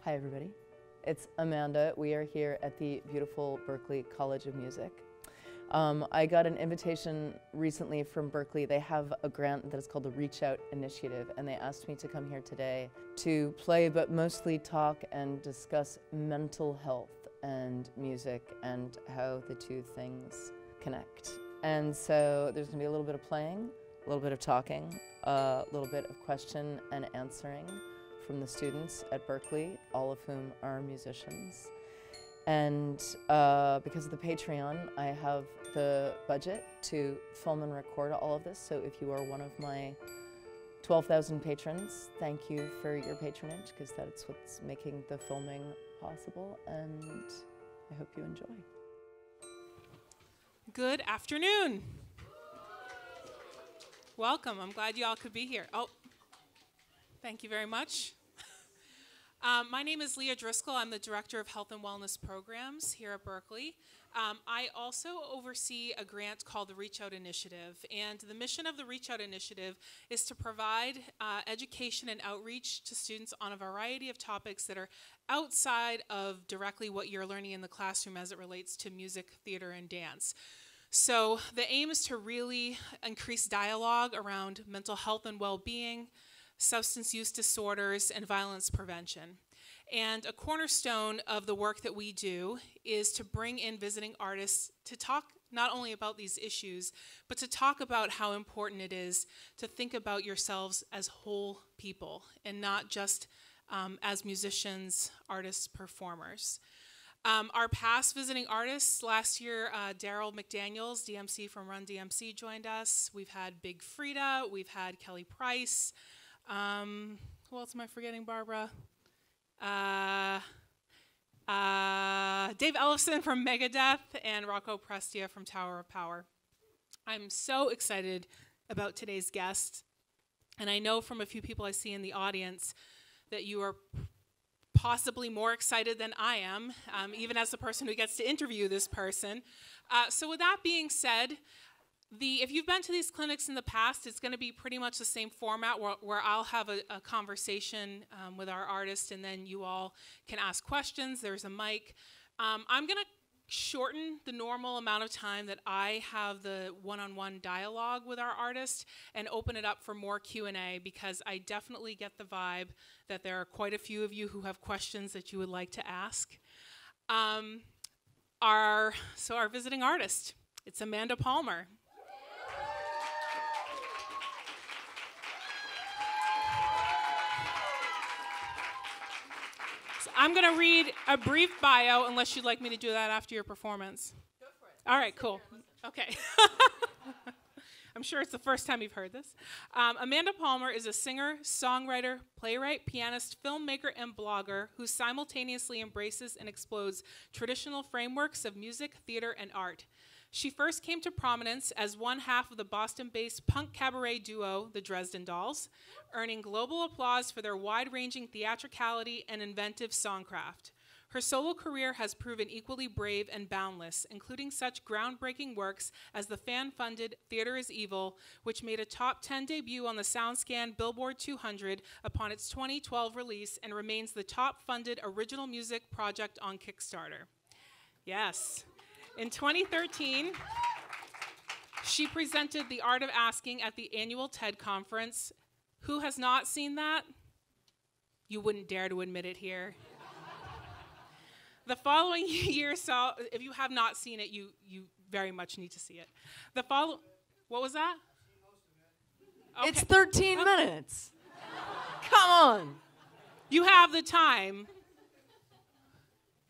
Hi everybody, it's Amanda. We are here at the beautiful Berklee College of Music. I got an invitation recently from Berklee. They have a grant that is called the Reach Out Initiative, and they asked me to come here today to play, but mostly talk and discuss mental health and music and how the two things connect. And so there's gonna be a little bit of playing, a little bit of talking, a little bit of question and answering from the students at Berklee, all of whom are musicians. And because of the Patreon, I have the budget to film and record all of this. So if you are one of my 12,000 patrons, thank you for your patronage, because that's what's making the filming possible, and I hope you enjoy. Good afternoon. Welcome. I'm glad you all could be here. Oh, thank you very much. My name is Leah Driscoll. I'm the Director of Health and Wellness Programs here at Berklee. I also oversee a grant called the Reach Out Initiative, and the mission of the Reach Out Initiative is to provide education and outreach to students on a variety of topics that are outside of directly what you're learning in the classroom as it relates to music, theater, and dance. So the aim is to really increase dialogue around mental health and well-being, substance use disorders, and violence prevention. And a cornerstone of the work that we do is to bring in visiting artists to talk not only about these issues, but to talk about how important it is to think about yourselves as whole people and not just as musicians, artists, performers. Our past visiting artists, last year, Daryl McDaniels, DMC from Run DMC, joined us. We've had Big Frida, we've had Kelly Price. Who else am I forgetting, Barbara? Dave Ellefson from Megadeth and Rocco Prestia from Tower of Power. I'm so excited about today's guest, and I know from a few people I see in the audience that you are possibly more excited than I am, even as the person who gets to interview this person. So with that being said, if you've been to these clinics in the past, it's going to be pretty much the same format where I'll have a conversation with our artist, and then you all can ask questions. There's a mic. I'm going to shorten the normal amount of time that I have the one-on-one dialogue with our artist and open it up for more Q&A, because I definitely get the vibe that there are quite a few of you who have questions that you would like to ask. Our visiting artist, it's Amanda Palmer. I'm going to read a brief bio, unless you'd like me to do that after your performance. Go for it. All right, cool. Okay. I'm sure it's the first time you've heard this. Amanda Palmer is a singer, songwriter, playwright, pianist, filmmaker, and blogger who simultaneously embraces and explodes traditional frameworks of music, theater, and art. She first came to prominence as one half of the Boston-based punk cabaret duo, the Dresden Dolls, earning global applause for their wide-ranging theatricality and inventive songcraft. Her solo career has proven equally brave and boundless, including such groundbreaking works as the fan-funded Theater is Evil, which made a top 10 debut on the SoundScan Billboard 200 upon its 2012 release and remains the top-funded original music project on Kickstarter. Yes. In 2013, she presented The Art of Asking at the annual TED Conference. Who has not seen that? You wouldn't dare to admit it here. The following year saw, if you have not seen it, you very much need to see it. What was that? Okay. It's 13 minutes. Come on. You have the time.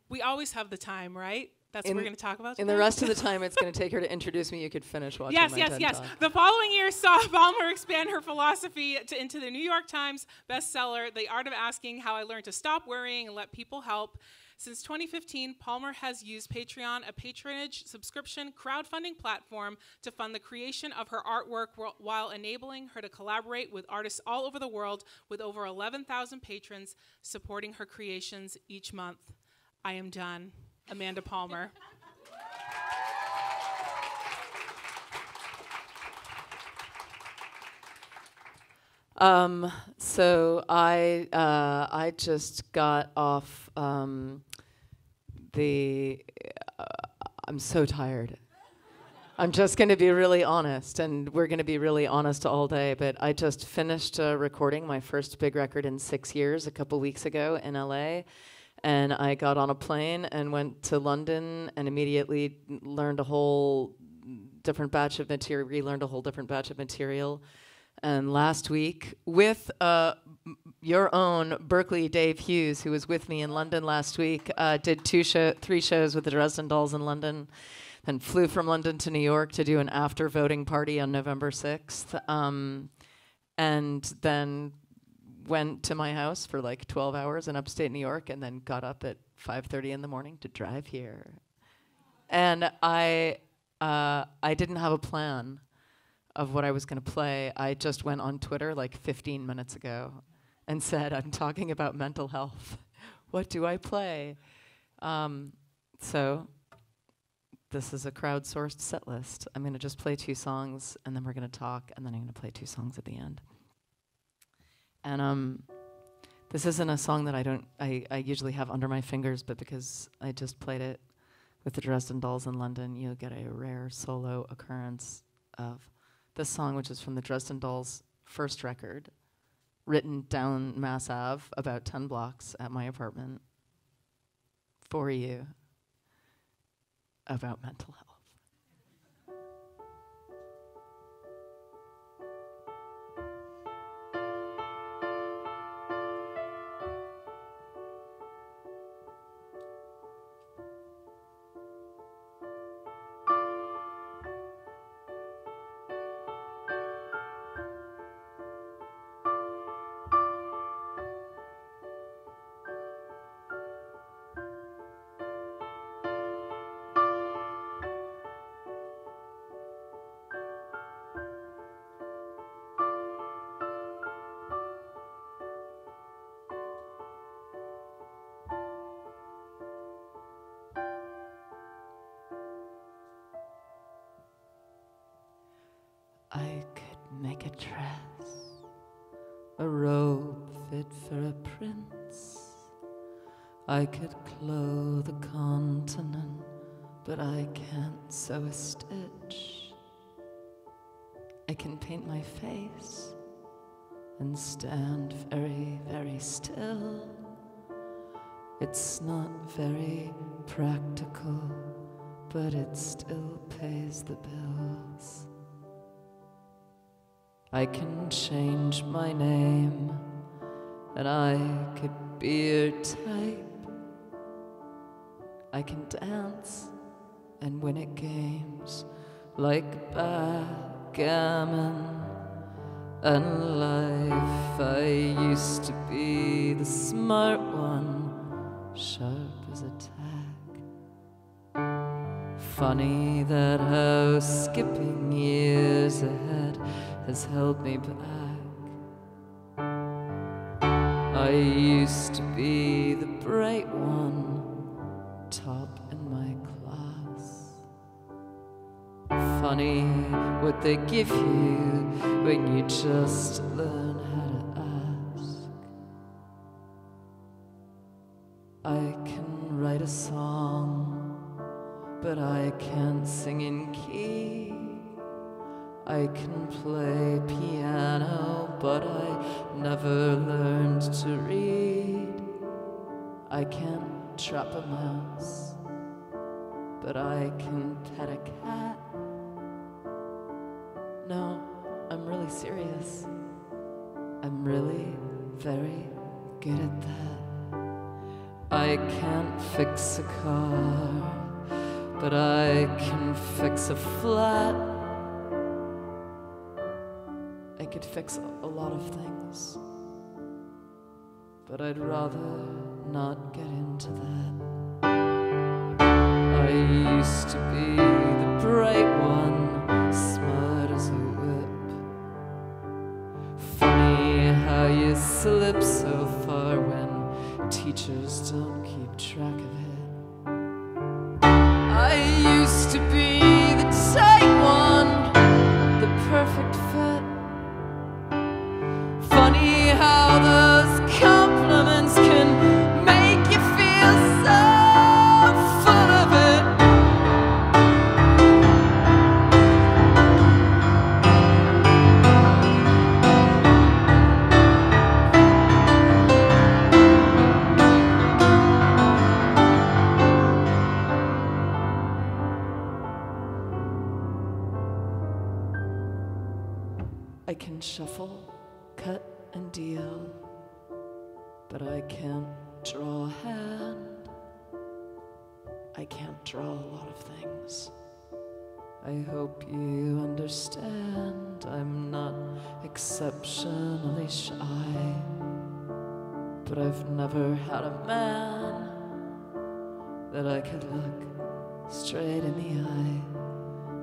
We always have the time, right? That's what we're going to talk about today? In the rest of the time it's going to take her to introduce me, you could finish watching my TED Talk. The following year saw Palmer expand her philosophy into the New York Times bestseller, The Art of Asking, How I Learned to Stop Worrying and Let People Help. Since 2015, Palmer has used Patreon, a patronage subscription crowdfunding platform, to fund the creation of her artwork while enabling her to collaborate with artists all over the world, with over 11,000 patrons supporting her creations each month. I am done. Amanda Palmer. So I just got off I'm so tired. I'm just going to be really honest, and we're going to be really honest all day, but I just finished recording my first big record in 6 years a couple weeks ago in LA, and I got on a plane and went to London and immediately learned a whole different batch of material, relearned a whole different batch of material. And last week, with your own Berklee Dave Hughes, who was with me in London last week, did 3 shows with the Dresden Dolls in London, then flew from London to New York to do an after-voting party on November 6th, and then went to my house for like 12 hours in upstate New York, and then got up at 5:30 in the morning to drive here. And I didn't have a plan of what I was going to play. I just went on Twitter like 15 minutes ago and said, I'm talking about mental health. What do I play? So this is a crowdsourced set list. I'm going to just play 2 songs, and then we're going to talk, and then I'm going to play 2 songs at the end. And this isn't a song that I usually have under my fingers, but because I just played it with the Dresden Dolls in London, you'll get a rare solo occurrence of this song, which is from the Dresden Dolls' first record, written down Mass Ave, about 10 blocks at my apartment, for you, about mental health. I could make a dress, a robe fit for a prince. I could clothe a continent, but I can't sew a stitch. I can paint my face and stand very, very still. It's not very practical, but it still pays the bills. I can change my name, and I could be your type. I can dance and win at games like backgammon. And life, I used to be the smart one, sharp as a tack. Funny that how skipping years ahead has held me back. I used to be the bright one, top in my class. Funny what they give you when you just learn how to ask. I can write a song, but I can't sing in key. I can play piano, but I never learned to read. I can't trap a mouse, but I can pet a cat. No, I'm really serious. I'm really very good at that. I can't fix a car, but I can fix a flat. I could fix a lot of things, but I'd rather not get into that. I used to be the bright one, smart as a whip. Funny how you slip so far when teachers don't keep track of it. I used to be the tight one, the perfect fit. can shuffle, cut, and deal, but I can't draw a hand. I can't draw a lot of things. I hope you understand I'm not exceptionally shy, but I've never had a man that I could look straight in the eye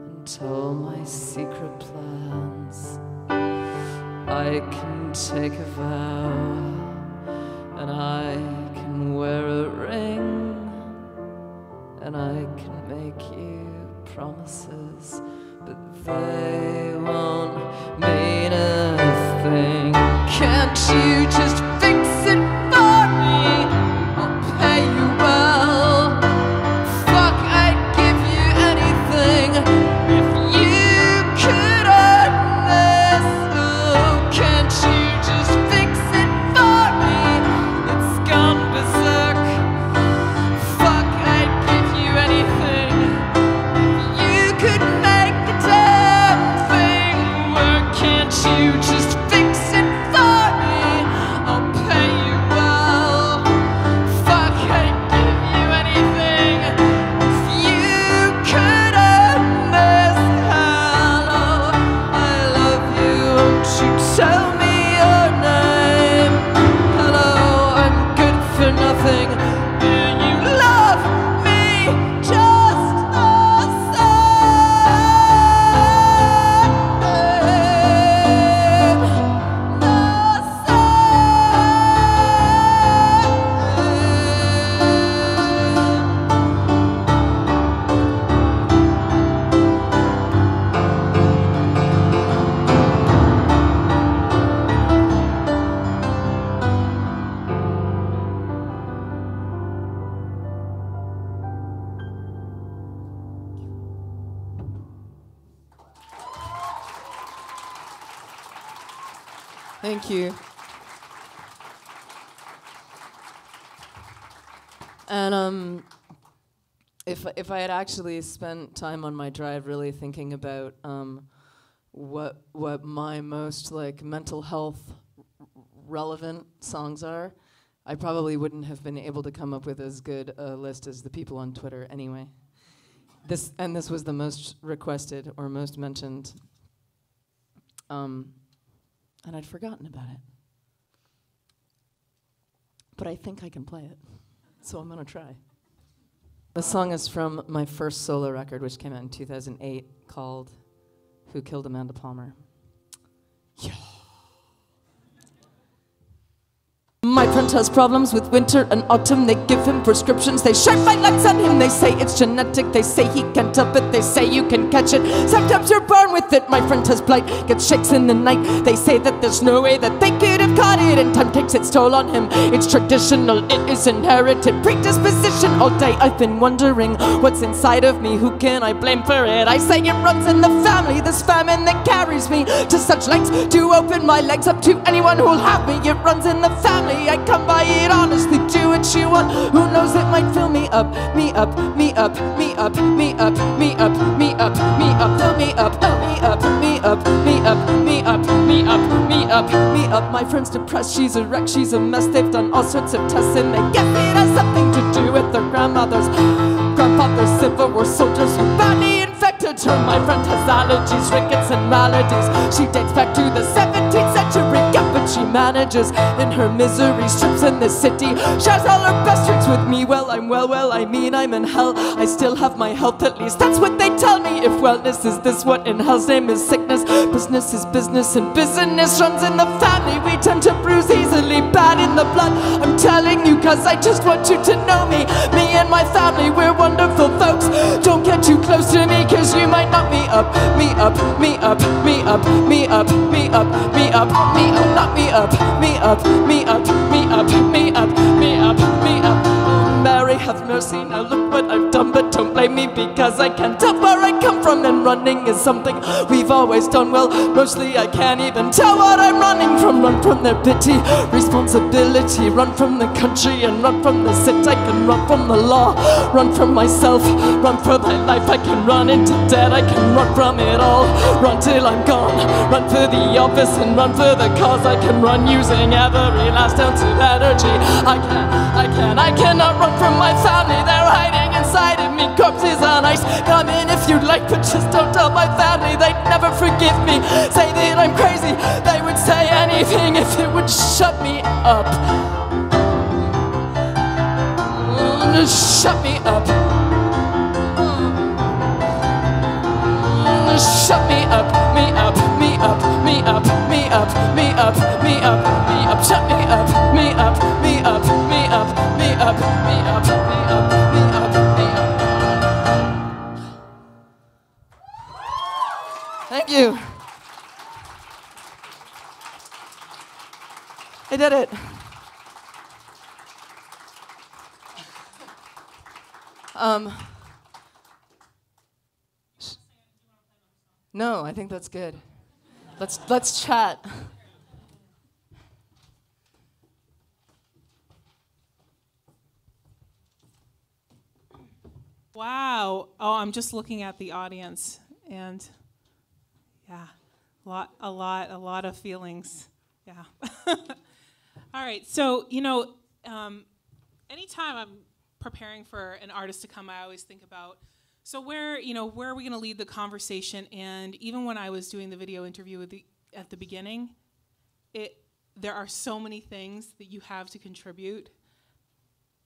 and tell my secret plans. I can take a vow and I can wear a ring and I can make you promises, but they won't mean a thing. Can't you just fix it for me? I'll pay you well. Fuck, I'd give you anything if you could earn this. Oh, can't you just fix it for me? It's gone berserk. Fuck, I'd give you anything. You could make the damn thing work. Can't you just fix it for me? I'll pay you well. Fuck, I'd give you anything if you could earn this. Hello, I love you. Won't you tell me your name? Hello, I'm good for nothing. Do you love me just the Thank you. And if I had actually spent time on my drive really thinking about what my most like mental health relevant songs are, I probably wouldn't have been able to come up with as good a list as the people on Twitter anyway. This was the most requested or most mentioned. And I'd forgotten about it. But I think I can play it, so I'm gonna try. The song is from my first solo record, which came out in 2008, called Who Killed Amanda Palmer. Yeah. My friend has problems with winter and autumn. They give him prescriptions. They shine bright lights on him. They say it's genetic. They say he can't help it. They say you can catch it. Sometimes you're born with it. My friend has blight, gets shakes in the night. They say that there's no way that they could have caught it, and time takes its toll on him. It's traditional. It is inherited. Predisposition. All day I've been wondering what's inside of me. Who can I blame for it? I say it runs in the family. This famine that carries me to such lengths to open my legs up to anyone who'll have me. It runs in the family. I come by it honestly, do what you want. Who knows, it might fill me up, me up, me up, me up, me up, me up, me up, me up, fill me up, me up, me up, me up, me up, me up, me up, me up. My friend's depressed, she's a wreck, she's a mess. They've done all sorts of tests and they guess it has something to do with their grandfathers, Civil War soldiers who badly infected her. My friend has allergies, rickets, and maladies. She dates back to the 17th century, yeah, but she manages in her misery. Strips in the city, shares all her best tricks with me. Well, I'm well, I mean I'm in hell. I still have my health, at least that's what they tell me. If wellness is this, what in hell's name is sickness? Business is business, and business runs in the family. We tend to bruise easily, bad in the blood. I'm telling you, cause I just want you to know me. Me and my family, we're wonderful folks. Don't get too close to me, cause you might knock me up, me up, me up, me up, me up, me up, me up, me up, knock me up, me up, me up, me up, me up, me up, me up. Oh, Mary, have mercy, now look what I've done, but don't blame me because I can't tell where I come from, and running is something we've always done well. Mostly I can't even tell what I'm running from. Run from their pity, responsibility, run from the country and run from the city. I can run from the law, run from myself, run for my life. I can run into debt, I can run from it all, run till I'm gone, run for the office and run for the cause. I can run using every last ounce of energy. I cannot run from my family, they're hiding inside of me, corpses on ice. Come in if you'd like, but just don't tell my family, they'd never forgive me. Say that I'm crazy, they would say anything if it would shut me up. Shut me up. Shut me up, me up, me up, me up, me up, me up, me up, me up. Shut me up, me up, me up, me up, me up, me up, me up, me up, me up. Thank you. I did it. No, I think that's good. Let's chat. Wow. Oh, I'm just looking at the audience, and yeah, a lot of feelings. Yeah. All right. So, anytime I'm preparing for an artist to come, I always think about, so where are we going to lead the conversation? And even when I was doing the video interview at the beginning, there are so many things that you have to contribute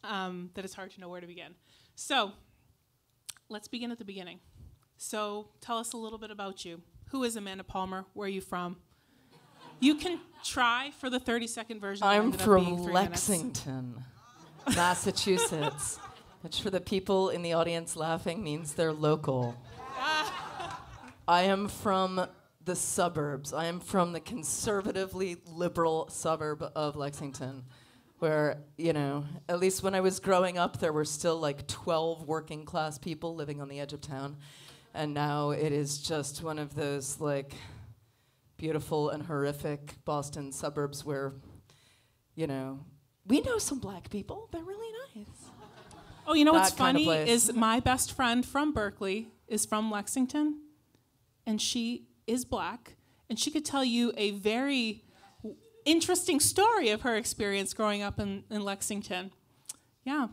that it's hard to know where to begin. So let's begin at the beginning. So tell us a little bit about you. Who is Amanda Palmer? Where are you from? You can try for the 30-second version. I'm from Lexington, Massachusetts, which for the people in the audience laughing means they're local. I am from the suburbs. I am from the conservatively liberal suburb of Lexington, where, at least when I was growing up, there were still like 12 working class people living on the edge of town. And now it is just one of those like beautiful and horrific Boston suburbs where, we know some black people. They're really nice. Oh, you know what's funny is my best friend from Berklee is from Lexington, and she is black, and she could tell you a very interesting story of her experience growing up in Lexington. Yeah.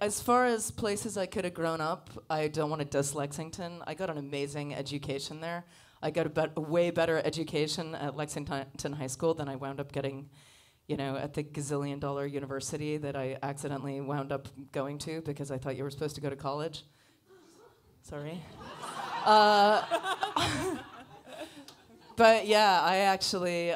As far as places I could have grown up, I don't want to diss Lexington. I got an amazing education there. I got a way better education at Lexington High School than I wound up getting, at the gazillion-dollar university that I accidentally wound up going to because I thought you were supposed to go to college. Sorry. But yeah,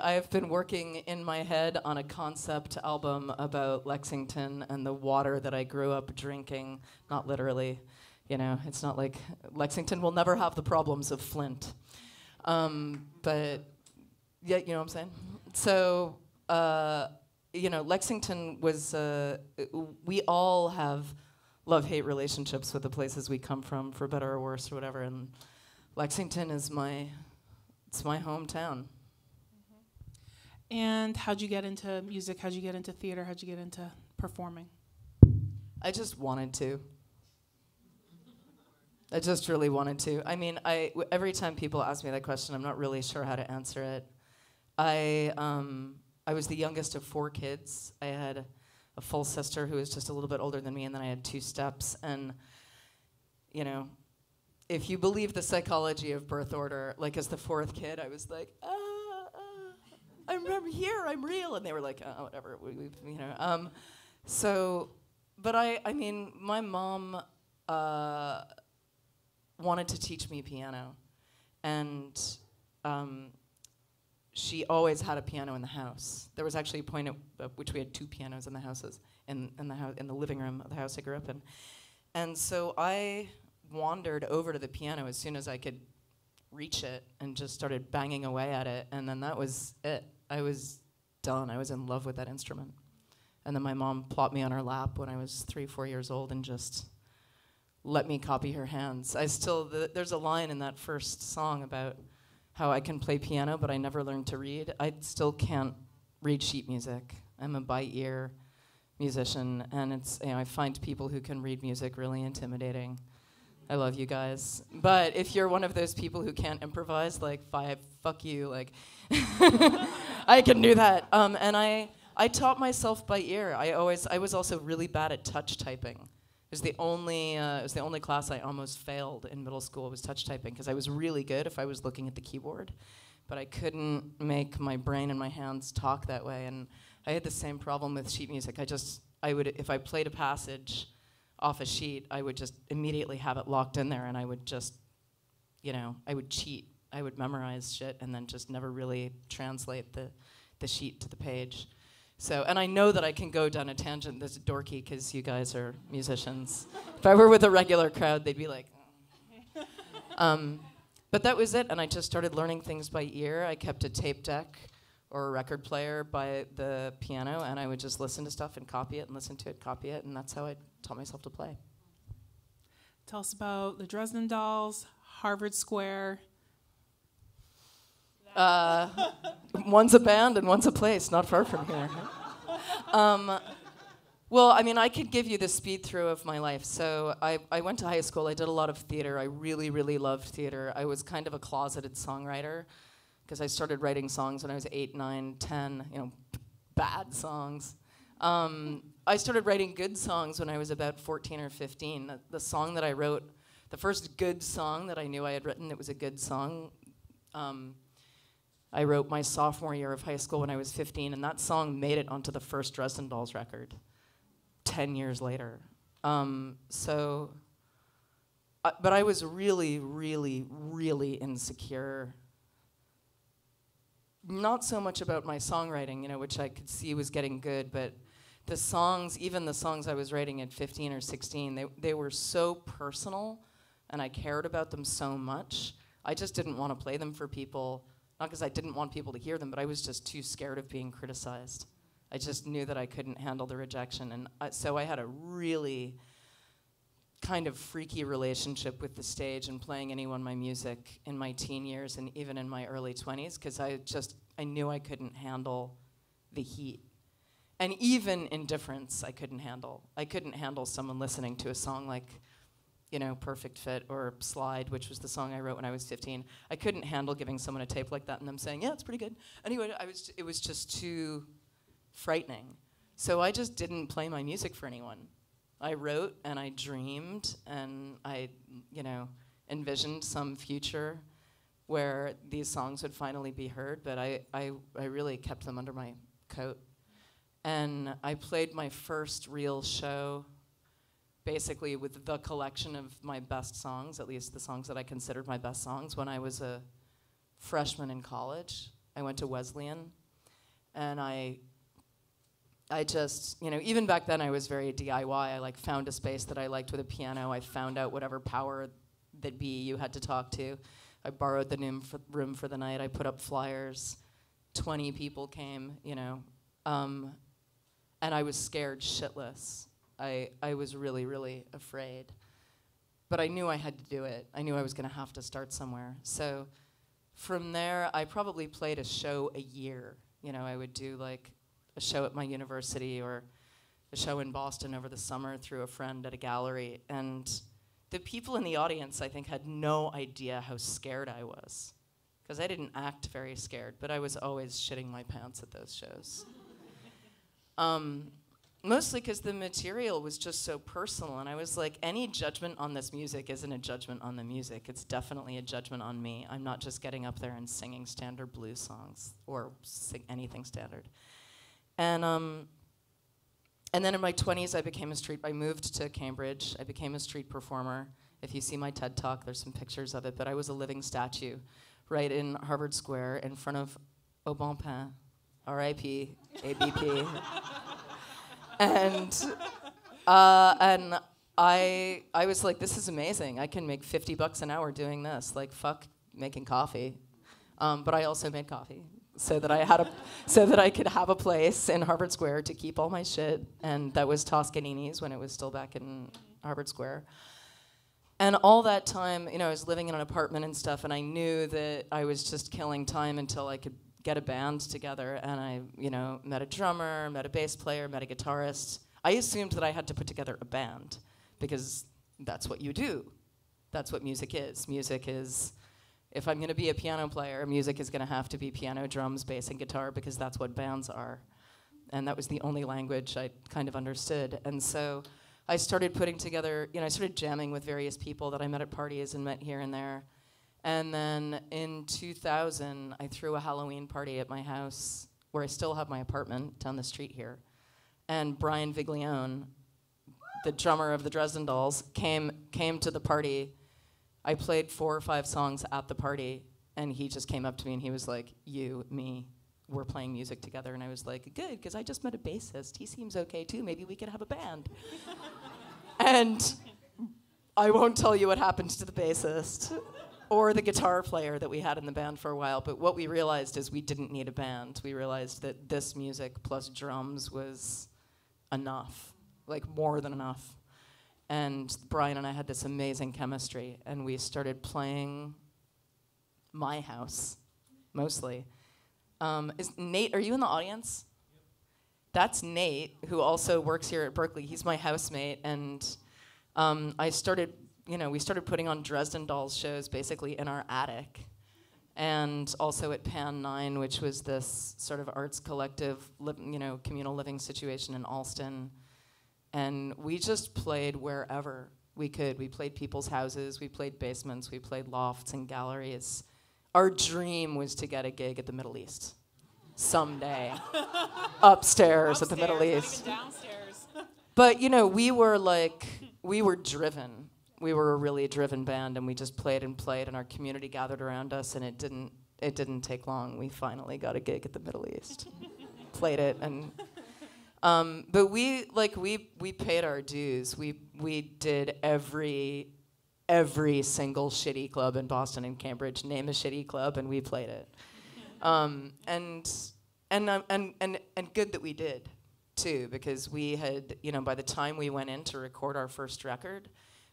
I've been working in my head on a concept album about Lexington and the water that I grew up drinking, not literally. It's not like Lexington will never have the problems of Flint. But yeah, you know what I'm saying? So, Lexington was, we all have love-hate relationships with the places we come from, for better or worse or whatever, and Lexington is it's my hometown. And how'd you get into music? How'd you get into theater? How'd you get into performing? I just wanted to. I just really wanted to. Every time people ask me that question, I'm not really sure how to answer it. I was the youngest of 4 kids. I had a full sister who was just a little bit older than me, and then I had 2 steps. And, if you believe the psychology of birth order, like as the 4th kid, I was like, I'm here, I'm real. And they were like, whatever, my mom wanted to teach me piano. And she always had a piano in the house. There was actually a point at which we had 2 pianos in the houses, in the living room of the house I grew up in. And so I wandered over to the piano as soon as I could reach it and just started banging away at it, and then that was it. I was done. I was in love with that instrument. And then my mom plopped me on her lap when I was 3, 4 years old and just let me copy her hands. There's a line in that first song about how I can play piano, but I never learned to read. I still can't read sheet music. I'm a by ear musician, and I find people who can read music really intimidating. I love you guys. But if you're one of those people who can't improvise, like, fuck you, like, I can do that. And I taught myself by ear. I was also really bad at touch typing. It was the only class I almost failed in middle school was touch typing, because I was really good if I was looking at the keyboard, but I couldn't make my brain and my hands talk that way. And I had the same problem with sheet music. If I played a passage off a sheet, I would just immediately have it locked in there, and I would just, I would cheat. I would memorize shit and then just never really translate the sheet to the page. So, and I know that I can go down a tangent that's dorky because you guys are musicians. If I were with a regular crowd, they'd be like, but that was it, and I just started learning things by ear. I kept a tape deck or a record player by the piano, and I would just listen to stuff and copy it and listen to it, copy it, and that's how I taught myself to play. Tell us about the Dresden Dolls, Harvard Square. One's a band and one's a place, not far from here. Well, I mean, I could give you the speed through of my life. So I went to high school. I did a lot of theater. I really, really loved theater. I was kind of a closeted songwriter because I started writing songs when I was 8, 9, 10, bad songs. I started writing good songs when I was about 14 or 15. The song that I wrote, the first good song that I knew I had written, it was a good song, I wrote my sophomore year of high school when I was 15, and that song made it onto the first Dresden Dolls record 10 years later. But I was really, really, really insecure. Not so much about my songwriting, which I could see was getting good, but the songs, even the songs I was writing at 15 or 16, they were so personal, and I cared about them so much. I just didn't want to play them for people. Not because I didn't want people to hear them, but I was just too scared of being criticized. I just knew that I couldn't handle the rejection. And so I had a really kind of freaky relationship with the stage and playing anyone my music in my teen years and even in my early 20s, because I knew I couldn't handle the heat. And even indifference I couldn't handle. I couldn't handle someone listening to a song like, Perfect Fit or Slide, which was the song I wrote when I was 15. I couldn't handle giving someone a tape like that and them saying, yeah, it's pretty good. Anyway, it was just too frightening. So I just didn't play my music for anyone. I wrote and I dreamed and I, envisioned some future where these songs would finally be heard, but I really kept them under my coat. And I played my first real show basically with the collection of my best songs, at least the songs that I considered my best songs, when I was a freshman in college. I went to Wesleyan, and I just, even back then I was very DIY. I found a space that I liked with a piano. I found out whatever power that be you had to talk to. I borrowed the room for the night. I put up flyers. 20 people came, and I was scared shitless. I was really, really afraid. But I knew I had to do it. I knew I was going to have to start somewhere. So from there, I probably played a show a year. I would do a show at my university or a show in Boston over the summer through a friend at a gallery. And the people in the audience, I think, had no idea how scared I was. Because I didn't act very scared, but I was always shitting my pants at those shows. Mostly because the material was just so personal, and I was like, any judgment on this music isn't a judgment on the music. It's definitely a judgment on me. I'm not just getting up there and singing standard blues songs or anything standard. And then in my 20s, I moved to Cambridge. I became a street performer. If you see my TED Talk, there's some pictures of it, but I was a living statue right in Harvard Square in front of Au Bon Pain, R.I.P., ABP. And I was like, this is amazing. I can make $50 an hour doing this. Fuck making coffee. But I also made coffee so that I could have a place in Harvard Square to keep all my shit. And that was Toscanini's when it was still back in Harvard Square. And all that time, I was living in an apartment and stuff, and I knew that I was just killing time until I could get a band together. And I, met a drummer, met a bass player, met a guitarist. I assumed that I had to put together a band because that's what you do. That's what music is. Music is, if I'm going to be a piano player, music is going to have to be piano, drums, bass, and guitar because that's what bands are. And that was the only language I kind of understood. And so I started putting together, I started jamming with various people that I met at parties and met here and there. And then in 2000, I threw a Halloween party at my house, where I still have my apartment down the street here. And Brian Viglione, the drummer of the Dresden Dolls, came to the party. I played 4 or 5 songs at the party, and he just came up to me and he was like, "You, me, we're playing music together." And I was like, "Good, because I just met a bassist. He seems okay too. Maybe we could have a band." And I won't tell you what happened to the bassist or the guitar player that we had in the band for a while, but what we realized is we didn't need a band. We realized that this music plus drums was enough, like more than enough. And Brian and I had this amazing chemistry, and we started playing my house, mostly. Nate, are you in the audience? Yep. That's Nate, who also works here at Berklee. He's my housemate, and we started putting on Dresden Dolls shows basically in our attic, and also at Pan 9, which was this sort of arts collective, communal living situation in Alston. And we just played wherever we could. We played people's houses, we played basements, we played lofts and galleries. Our dream was to get a gig at the Middle East someday, upstairs at the Middle East. Downstairs. But we were driven. We were a really driven band, and we just played, and our community gathered around us, and it didn't take long. We finally got a gig at the Middle East, played it, and. But we paid our dues. We did every single shitty club in Boston and Cambridge. Name a shitty club, and we played it. And good that we did too, because we had, by the time we went in to record our first record,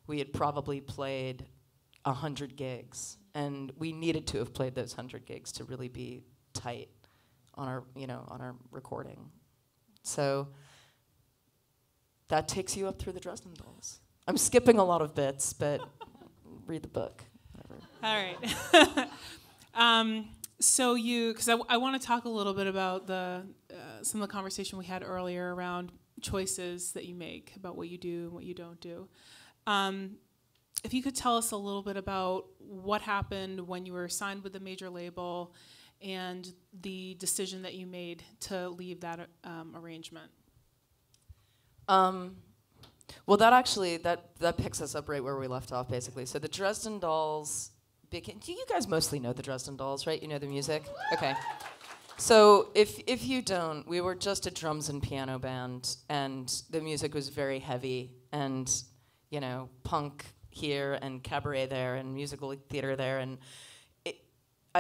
we had probably played 100 gigs, and we needed to have played those 100 gigs to really be tight on our recording. So that takes you up through the Dresden Dolls. I'm skipping a lot of bits, but read the book. Whatever. All right. So because I want to talk a little bit about some of the conversation we had earlier around choices that you make about what you do and what you don't do. If you could tell us a little bit about what happened when you were signed with a major label and the decision that you made to leave that arrangement. Well, that picks us up right where we left off, basically. So the Dresden Dolls became. Do you guys mostly know the Dresden Dolls, right? You know the music? Okay. So if you don't, we were just a drums and piano band, and the music was very heavy, and punk here and cabaret there and musical theater there, and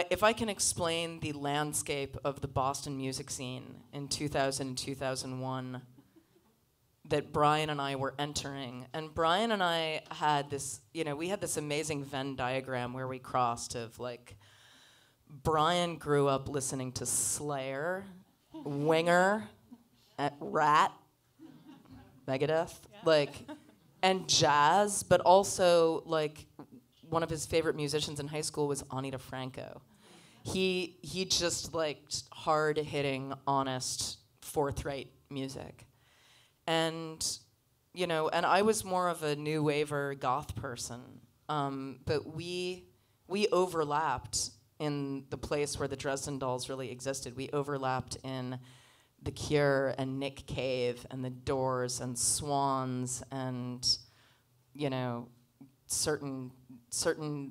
if I can explain the landscape of the Boston music scene in 2000, 2001 that Brian and I were entering, and Brian and I had this, we had this amazing Venn diagram where we crossed of Brian grew up listening to Slayer, Winger, Rat, Megadeth, and jazz, but also one of his favorite musicians in high school was Ani DeFranco. He just liked hard-hitting, honest, forthright music. And, and I was more of a new waver goth person. But we overlapped in the place where the Dresden Dolls really existed. We overlapped in The Cure and Nick Cave and The Doors and Swans and, certain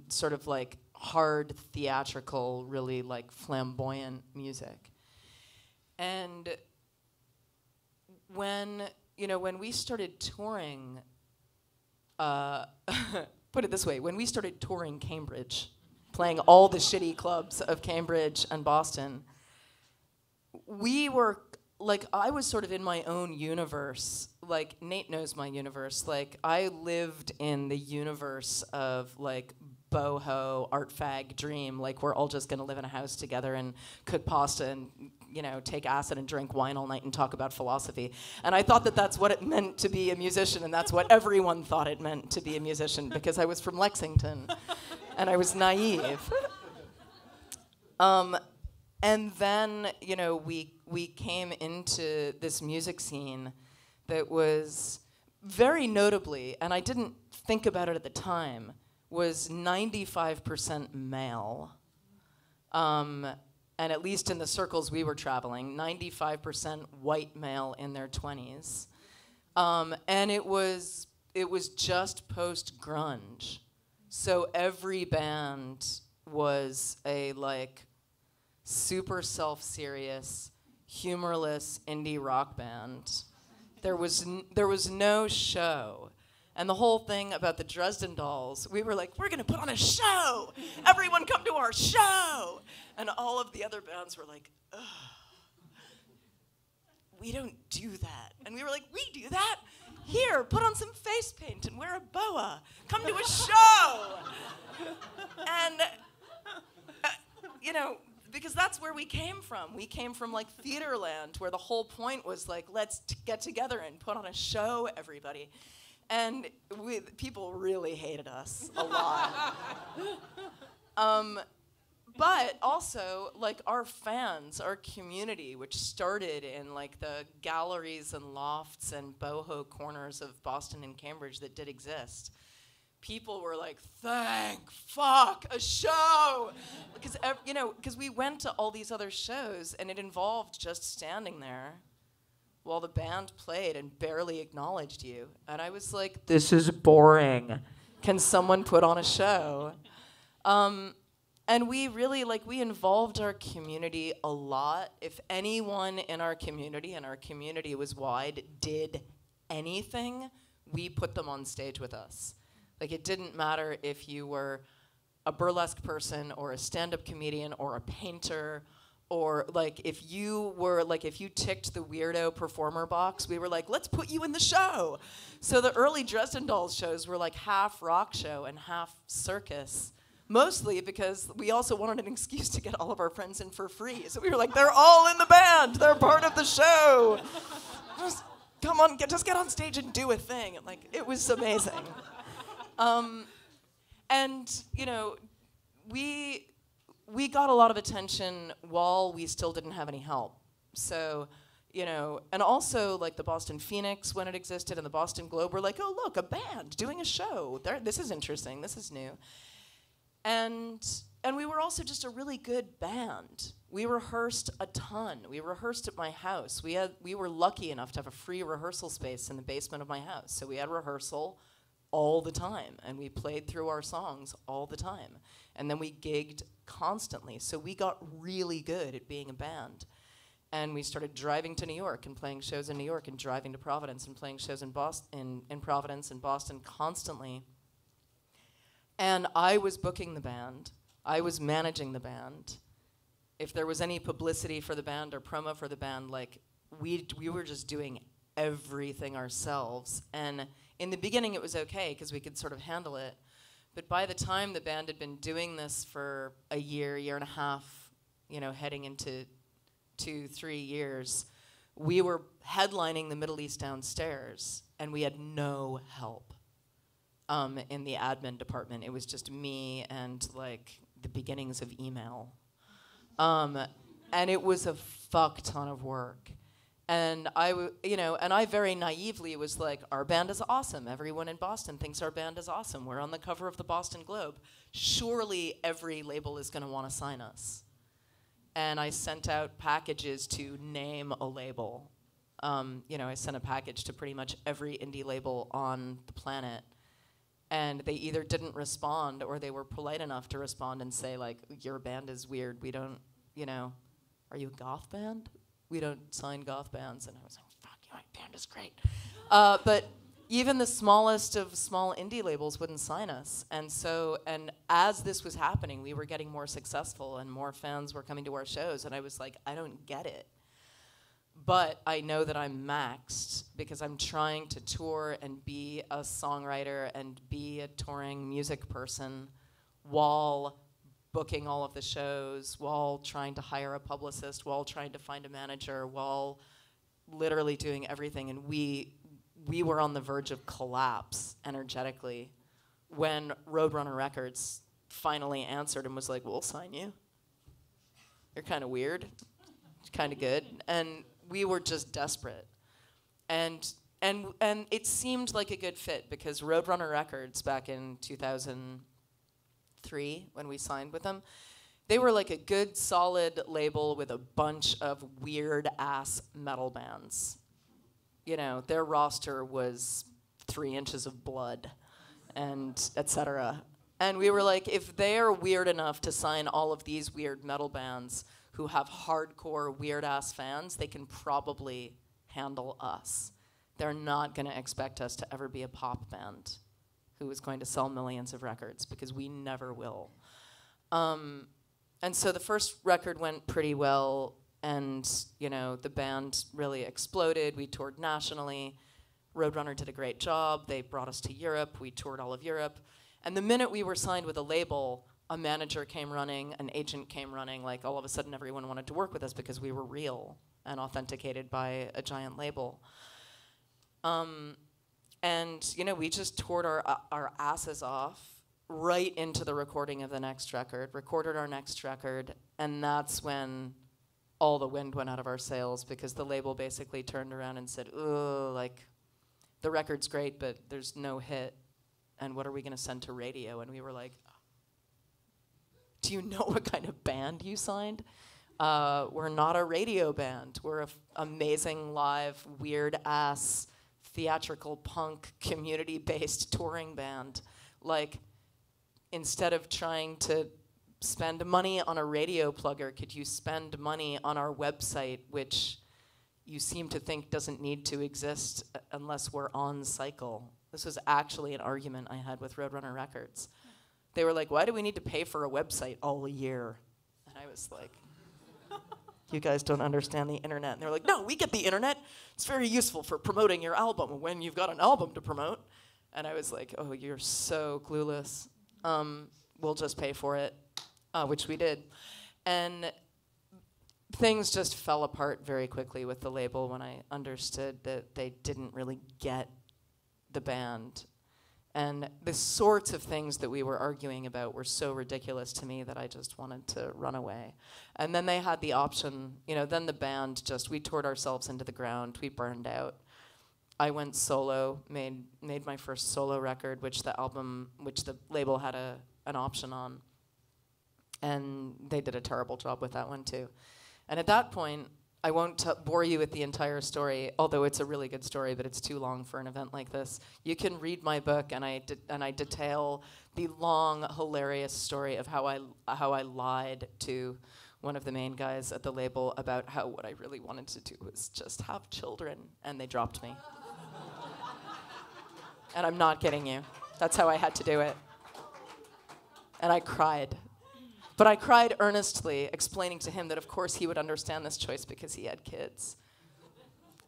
sort of hard theatrical, really flamboyant music. And when we started touring, put it this way, when we started touring Cambridge, playing all the shitty clubs of Cambridge and Boston, we were like, I was sort of in my own universe. Like, Nate knows my universe. Like, I lived in the universe of, like, boho, art fag dream. Like, we're all just gonna live in a house together and cook pasta and, you know, take acid and drink wine all night and talk about philosophy. And I thought that that's what it meant to be a musician, and that's what everyone thought it meant to be a musician, because I was from Lexington, and I was naive. And then, you know, we came into this music scene that was very notably, and I didn't think about it at the time, was 95% male. And at least in the circles we were traveling, 95% white male in their 20s. And it was just post-grunge. So every band was a, like, super self-serious, humorless indie rock band. There was no show. And the whole thing about the Dresden Dolls, we were like, we're gonna put on a show! Everyone come to our show! And all of the other bands were like, ugh, we don't do that. And we were like, we do that? Here, put on some face paint and wear a boa. Come to a show! And, you know, because that's where we came from. We came from, like, Theaterland, where the whole point was like, let's get together and put on a show, everybody. And people really hated us a lot. But also, like, our fans, our community, which started in, like, the galleries and lofts and boho corners of Boston and Cambridge that did exist, people were like, thank fuck, a show! Because, you know, because we went to all these other shows, and it involved just standing there while the band played and barely acknowledged you. And I was like, this is boring. Can someone put on a show? And we really, like, we involved our community a lot. If anyone in our community, and our community was wide, did anything, we put them on stage with us. Like, it didn't matter if you were a burlesque person or a stand-up comedian or a painter, or, like, if you were, like, if you ticked the weirdo performer box, we were like, let's put you in the show. So the early Dresden Dolls shows were like half rock show and half circus, mostly because we also wanted an excuse to get all of our friends in for free. So we were like, they're all in the band, they're part of the show. Just come on, just get on stage and do a thing. And, like, it was amazing. And, you know, we got a lot of attention while we still didn't have any help. So, you know, and also, like, the Boston Phoenix, when it existed, and the Boston Globe were like, oh, look, a band doing a show. This is interesting, this is new. And we were also just a really good band. We rehearsed a ton. We rehearsed at my house. We were lucky enough to have a free rehearsal space in the basement of my house. So we had rehearsal all the time, and we played through our songs all the time. And then we gigged constantly. So we got really good at being a band. And we started driving to New York and playing shows in New York and driving to Providence and playing shows in Boston, in Providence and Boston constantly. And I was booking the band. I was managing the band. If there was any publicity for the band or promo for the band, like, we were just doing everything ourselves. And in the beginning, it was okay because we could sort of handle it. But by the time the band had been doing this for a year, year and a half, you know, heading into 2-3 years, we were headlining the Middle East Downstairs, and we had no help in the admin department. It was just me and, like, the beginnings of email. And it was a fuck ton of work. And I very naively was like, our band is awesome. Everyone in Boston thinks our band is awesome. We're on the cover of the Boston Globe. Surely every label is gonna wanna sign us. And I sent out packages to name a label. I sent a package to pretty much every indie label on the planet. And they either didn't respond or they were polite enough to respond and say, like, your band is weird. We don't, are you a goth band? We don't sign goth bands. And I was like, fuck you, my band is great. But even the smallest of small indie labels wouldn't sign us. And as this was happening, we were getting more successful and more fans were coming to our shows. And I was like, I don't get it. But I know that I'm maxed because I'm trying to tour and be a songwriter and be a touring music person while booking all of the shows, while trying to hire a publicist, while trying to find a manager, while literally doing everything. And we were on the verge of collapse energetically when Roadrunner Records finally answered and was like, we'll sign you. You're kind of weird, kind of good. And we were just desperate. And it seemed like a good fit because Roadrunner Records back in 2003 when we signed with them, they were like a good solid label with a bunch of weird ass metal bands. You know, their roster was 3 inches of blood and etc. And we were like, if they're weird enough to sign all of these weird metal bands who have hardcore weird ass fans, they can probably handle us. They're not going to expect us to ever be a pop band who is going to sell millions of records because we never will. And so the first record went pretty well, and you know the band really exploded. We toured nationally. Roadrunner did a great job. They brought us to Europe. We toured all of Europe. And the minute we were signed with a label, a manager came running, an agent came running. Like all of a sudden, everyone wanted to work with us because we were real and authenticated by a giant label. And you know, we just toured our asses off right into the recording of the next record, recorded our next record, and that's when all the wind went out of our sails because the label basically turned around and said, "Ugh, like, the record's great, but there's no hit, and what are we gonna send to radio?" And we were like, "Do you know what kind of band you signed? We're not a radio band. We're an amazing live, weird-ass, theatrical punk, community-based touring band. Like, instead of trying to spend money on a radio plugger, could you spend money on our website, which you seem to think doesn't need to exist unless we're on cycle?" This was actually an argument I had with Roadrunner Records. They were like, "Why do we need to pay for a website all year?" And I was like, "You guys don't understand the internet." And they were like, "No, we get the internet. It's very useful for promoting your album when you've got an album to promote." And I was like, "Oh, you're so clueless. We'll just pay for it," which we did. And things just fell apart very quickly with the label when I understood that they didn't really get the band. And the sorts of things that we were arguing about were so ridiculous to me that I just wanted to run away. And then they had the option, you know, then the band just, we toured ourselves into the ground, we burned out. I went solo, made my first solo record, which the label had an option on. And they did a terrible job with that one too. And at that point, I won't bore you with the entire story, although it's a really good story, but it's too long for an event like this. You can read my book, and I detail the long, hilarious story of how I lied to one of the main guys at the label about how what I really wanted to do was just have children, and they dropped me. And I'm not kidding you. That's how I had to do it. And I cried. But I cried earnestly, explaining to him that of course he would understand this choice because he had kids.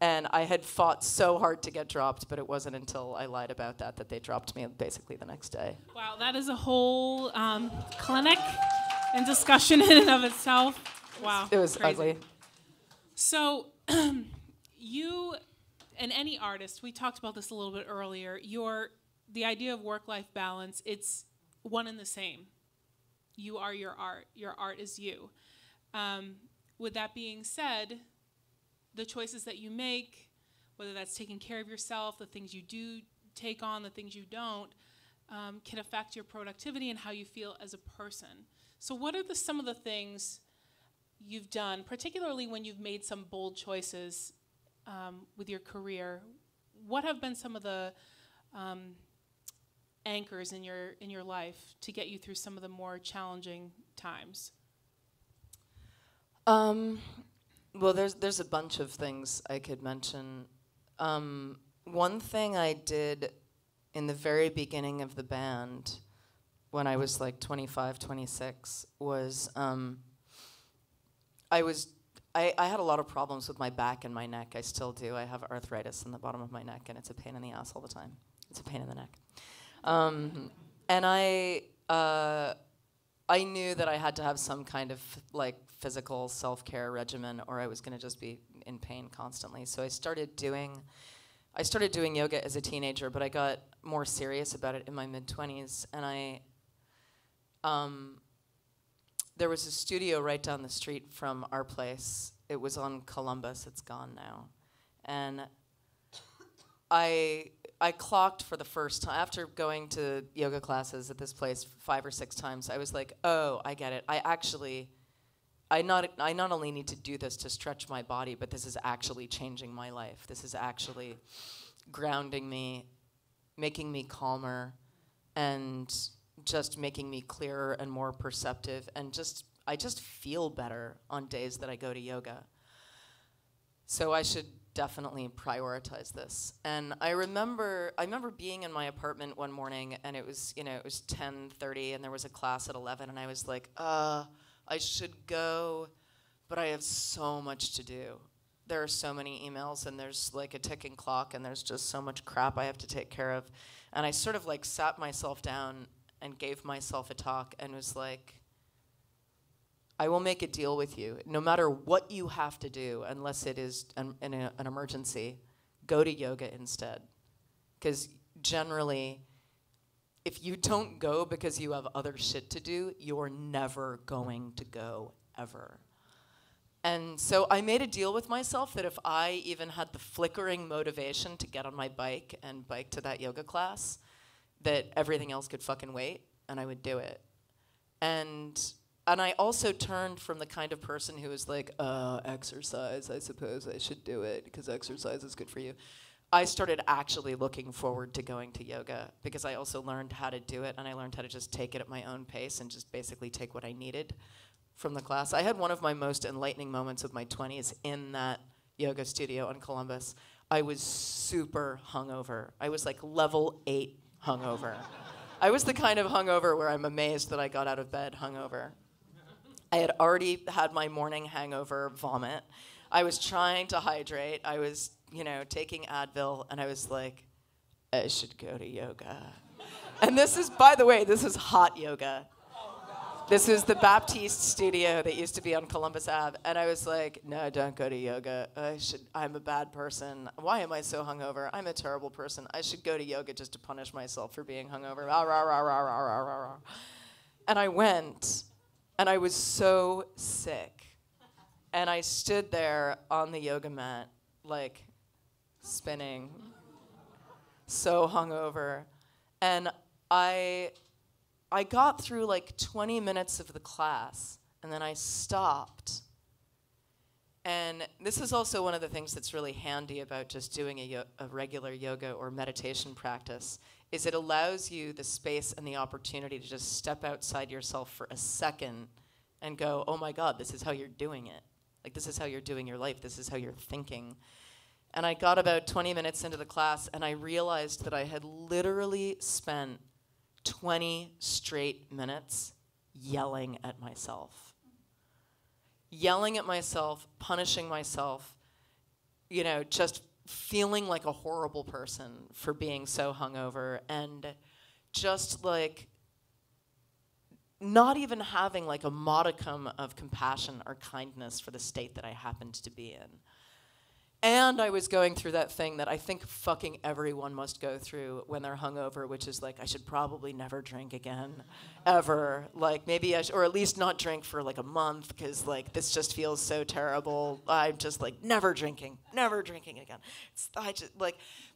And I had fought so hard to get dropped, but it wasn't until I lied about that they dropped me basically the next day. Wow, that is a whole clinic and discussion in and of itself. Wow, it was crazy. Ugly. So you and any artist, we talked about this a little bit earlier, the idea of work-life balance, it's one and the same. You are your art is you. With that being said, the choices that you make, whether that's taking care of yourself, the things you do take on, the things you don't, can affect your productivity and how you feel as a person. So what are some of the things you've done, particularly when you've made some bold choices with your career? What have been some of the anchors in your life to get you through some of the more challenging times? Well, there's a bunch of things I could mention. One thing I did in the very beginning of the band, when I was like 25, 26, was I had a lot of problems with my back and my neck. I still do. I have arthritis in the bottom of my neck, and it's a pain in the ass all the time. It's a pain in the neck. And I knew that I had to have some kind of like physical self-care regimen, or I was going to just be in pain constantly. So I started doing yoga as a teenager, but I got more serious about it in my mid-20s, and there was a studio right down the street from our place. It was on Columbus. It's gone now. And I clocked for the first time. After going to yoga classes at this place 5 or 6 times, I was like, oh, I get it. I not only need to do this to stretch my body, but this is actually changing my life. This is actually grounding me, making me calmer, and just making me clearer and more perceptive, and I just feel better on days that I go to yoga. So I should definitely prioritize this. And I remember being in my apartment one morning, and it was 10:30, and there was a class at 11, and I was like, I should go, but I have so much to do. There are so many emails, and there's like a ticking clock, and there's just so much crap I have to take care of. And I sort of like sat myself down and gave myself a talk and was like, I will make a deal with you. No matter what you have to do, unless it is an emergency, go to yoga instead. Because generally, if you don't go because you have other shit to do, you're never going to go, ever. And so I made a deal with myself that if I even had the flickering motivation to get on my bike and bike to that yoga class, that everything else could fucking wait, and I would do it. And I also turned from the kind of person who was like, exercise, I suppose I should do it, because exercise is good for you. I started actually looking forward to going to yoga, because I also learned how to do it, and I learned how to just take it at my own pace and just basically take what I needed from the class. I had one of my most enlightening moments of my 20s in that yoga studio in Columbus. I was super hungover. I was like level 8 hungover. I was the kind of hungover where I'm amazed that I got out of bed hungover. I had already had my morning hangover vomit. I was trying to hydrate. I was, taking Advil, and I was like, I should go to yoga. And this is, by the way, this is hot yoga. This is the Baptiste studio that used to be on Columbus Ave. And I was like, no, don't go to yoga. I'm a bad person. Why am I so hungover? I'm a terrible person. I should go to yoga just to punish myself for being hungover. Rah, rah, rah, rah, rah, rah, rah, rah. And I went, and I was so sick. And I stood there on the yoga mat, like, spinning, so hungover. And I got through like 20 minutes of the class, and then I stopped. And this is also one of the things that's really handy about just doing a regular yoga or meditation practice, is it allows you the space and the opportunity to just step outside yourself for a second and go, oh my God, this is how you're doing it. Like, this is how you're doing your life. This is how you're thinking. And I got about 20 minutes into the class, and I realized that I had literally spent 20 straight minutes yelling at myself. Yelling at myself, punishing myself, just feeling like a horrible person for being so hungover, and just like not even having like a modicum of compassion or kindness for the state that I happened to be in. And I was going through that thing that I think fucking everyone must go through when they're hungover, which is like, I should probably never drink again, ever. Like, maybe I should, or at least not drink for like a month, because like this just feels so terrible. I'm just like, never drinking again.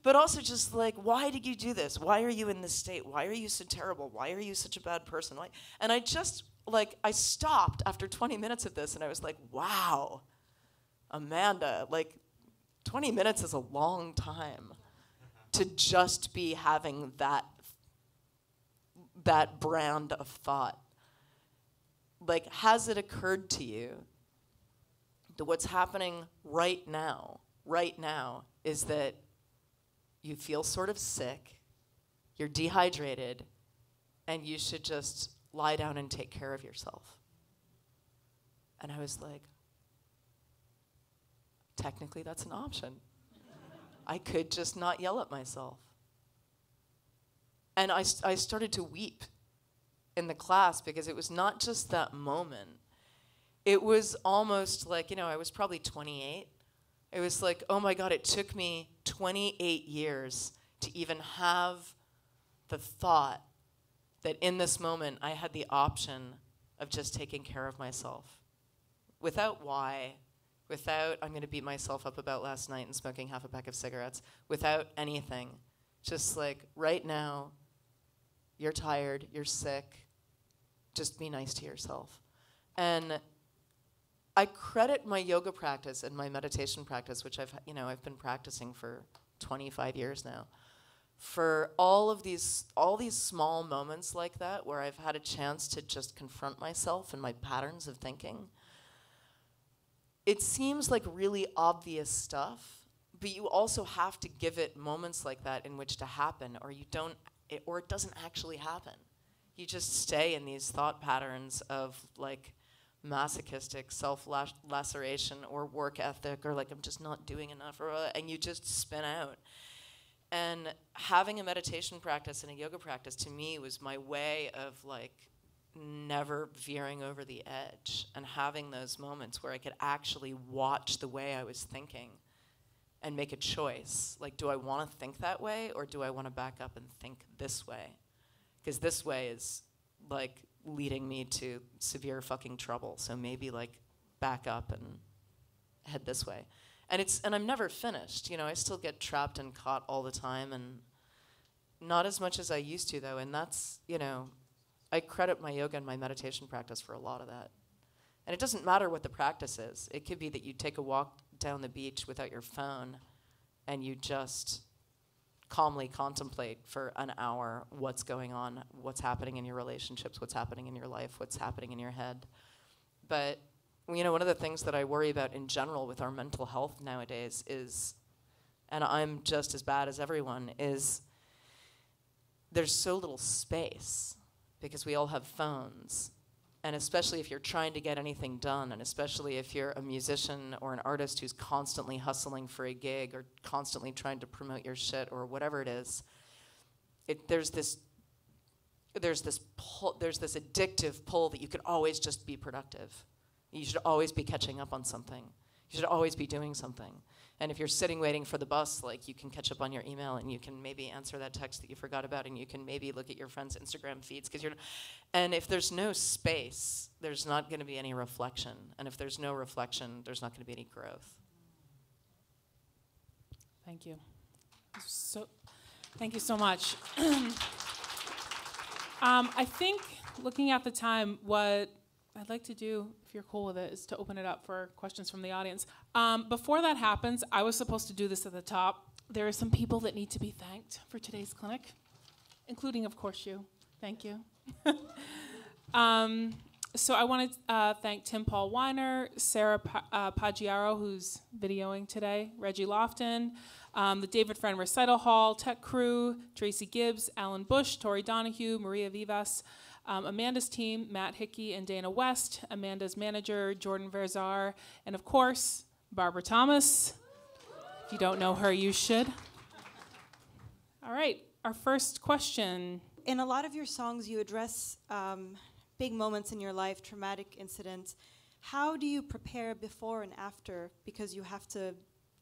But also just like, why did you do this? Why are you in this state? Why are you so terrible? Why are you such a bad person? Why? And I just like, I stopped after 20 minutes of this, and I was like, wow, Amanda, like, 20 minutes is a long time to just be having that brand of thought. Like, has it occurred to you that what's happening right now is that you feel sort of sick, you're dehydrated, and you should just lie down and take care of yourself? And I was like, technically that's an option. I could just not yell at myself. And I started to weep in the class because it was not just that moment. It was almost like, I was probably 28. It was like, oh my God, it took me 28 years to even have the thought that in this moment I had the option of just taking care of myself. Without why, without I'm going to beat myself up about last night and smoking half a pack of cigarettes, without anything. Just like, right now, you're tired, you're sick, just be nice to yourself. And I credit my yoga practice and my meditation practice, which I've been practicing for 25 years now, for all these small moments like that where I've had a chance to just confront myself and my patterns of thinking. It seems like really obvious stuff, but you also have to give it moments like that in which to happen, or it doesn't actually happen. You just stay in these thought patterns of like masochistic self-laceration or work ethic or like I'm just not doing enough, and you just spin out. And having a meditation practice and a yoga practice to me was my way of like never veering over the edge and having those moments where I could actually watch the way I was thinking and make a choice. Like, do I want to think that way or do I want to back up and think this way? Because this way is like leading me to severe fucking trouble. So maybe like back up and head this way. And I'm never finished. I still get trapped and caught all the time, and not as much as I used to though. And that's, I credit my yoga and my meditation practice for a lot of that. And it doesn't matter what the practice is. It could be that you take a walk down the beach without your phone and you just calmly contemplate for an hour what's going on, what's happening in your relationships, what's happening in your life, what's happening in your head. But, one of the things that I worry about in general with our mental health nowadays is, and I'm just as bad as everyone, is there's so little space because we all have phones. And especially if you're trying to get anything done, and especially if you're a musician or an artist who's constantly hustling for a gig or constantly trying to promote your shit or whatever it is, there's this addictive pull that you could always just be productive. You should always be catching up on something. You should always be doing something. And if you're sitting waiting for the bus, like, you can catch up on your email and you can maybe answer that text that you forgot about, and you can maybe look at your friends' Instagram feeds and if there's no space, there's not going to be any reflection. And if there's no reflection, there's not going to be any growth. Thank you. Thank you so much. I think, looking at the time, what I'd like to do, if you're cool with it, is to open it up for questions from the audience. Before that happens, I was supposed to do this at the top. There are some people that need to be thanked for today's clinic, including, of course, you. Thank you. So I want to thank Tim Paul Weiner, Sarah Paggiaro, who's videoing today, Reggie Lofton, the David Friend Recital Hall, Tech Crew, Tracy Gibbs, Alan Bush, Tori Donahue, Maria Vivas, Amanda's team, Matt Hickey and Dana West, Amanda's manager, Jordan Verzar, and of course, Barbara Thomas. If you don't know her, you should. All right, our first question. In a lot of your songs, you address big moments in your life, traumatic incidents. How do you prepare before and after? Because you have to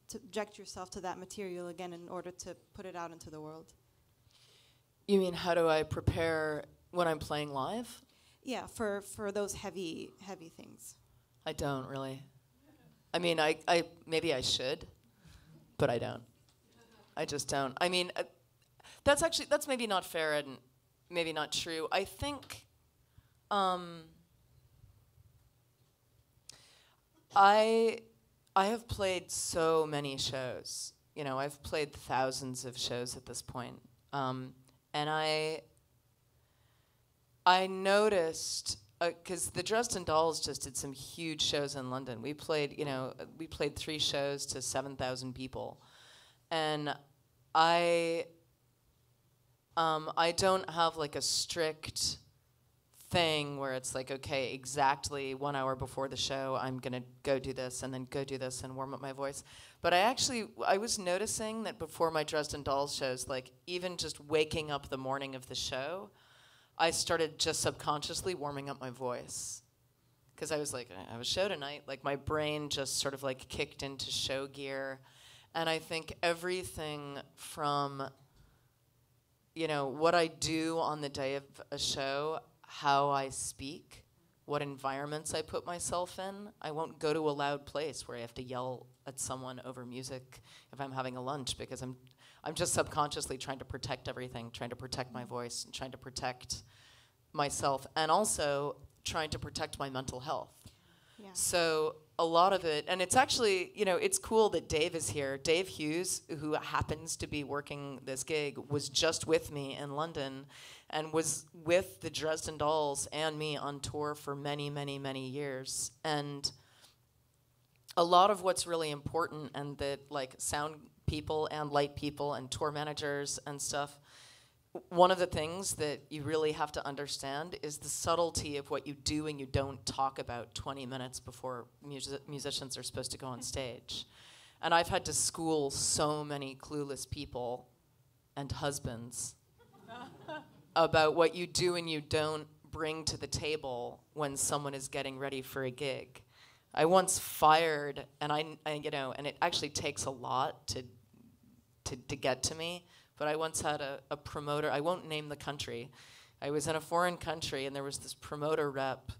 subject yourself to that material again in order to put it out into the world. You mean, how do I prepare when I'm playing live? Yeah, for those heavy things. I don't really. I mean, I maybe I should, but I don't. I just don't. I mean, that's maybe not fair and maybe not true. I think I have played so many shows. I've played thousands of shows at this point. And I noticed, because the Dresden Dolls just did some huge shows in London. We played 3 shows to 7,000 people. And I don't have like a strict thing where it's like, okay, exactly 1 hour before the show, I'm gonna go do this and then go do this and warm up my voice. But I was noticing that before my Dresden Dolls shows, like even just waking up the morning of the show, I started just subconsciously warming up my voice. Because I was like, I have a show tonight. Like my brain just sort of like kicked into show gear. And I think everything from, you know, what I do on the day of a show, how I speak, what environments I put myself in. I won't go to a loud place where I have to yell at someone over music if I'm having a lunch, because I'm just subconsciously trying to protect everything, trying to protect my voice, and trying to protect myself, and also trying to protect my mental health. Yeah. So a lot of it, and it's actually, you know, it's cool that Dave is here. Dave Hughes, who happens to be working this gig, was just with me in London and was with the Dresden Dolls and me on tour for many, many, many years. And a lot of what's really important, and that like sound people and light people and tour managers and stuff, one of the things that you really have to understand is the subtlety of what you do and you don't talk about 20 minutes before musicians are supposed to go on stage. And I've had to school so many clueless people and husbands about what you do and you don't bring to the table when someone is getting ready for a gig. I once fired, and I you know, and it actually takes a lot to get to me, but I once had a promoter, I won't name the country. I was in a foreign country, and there was this promoter rep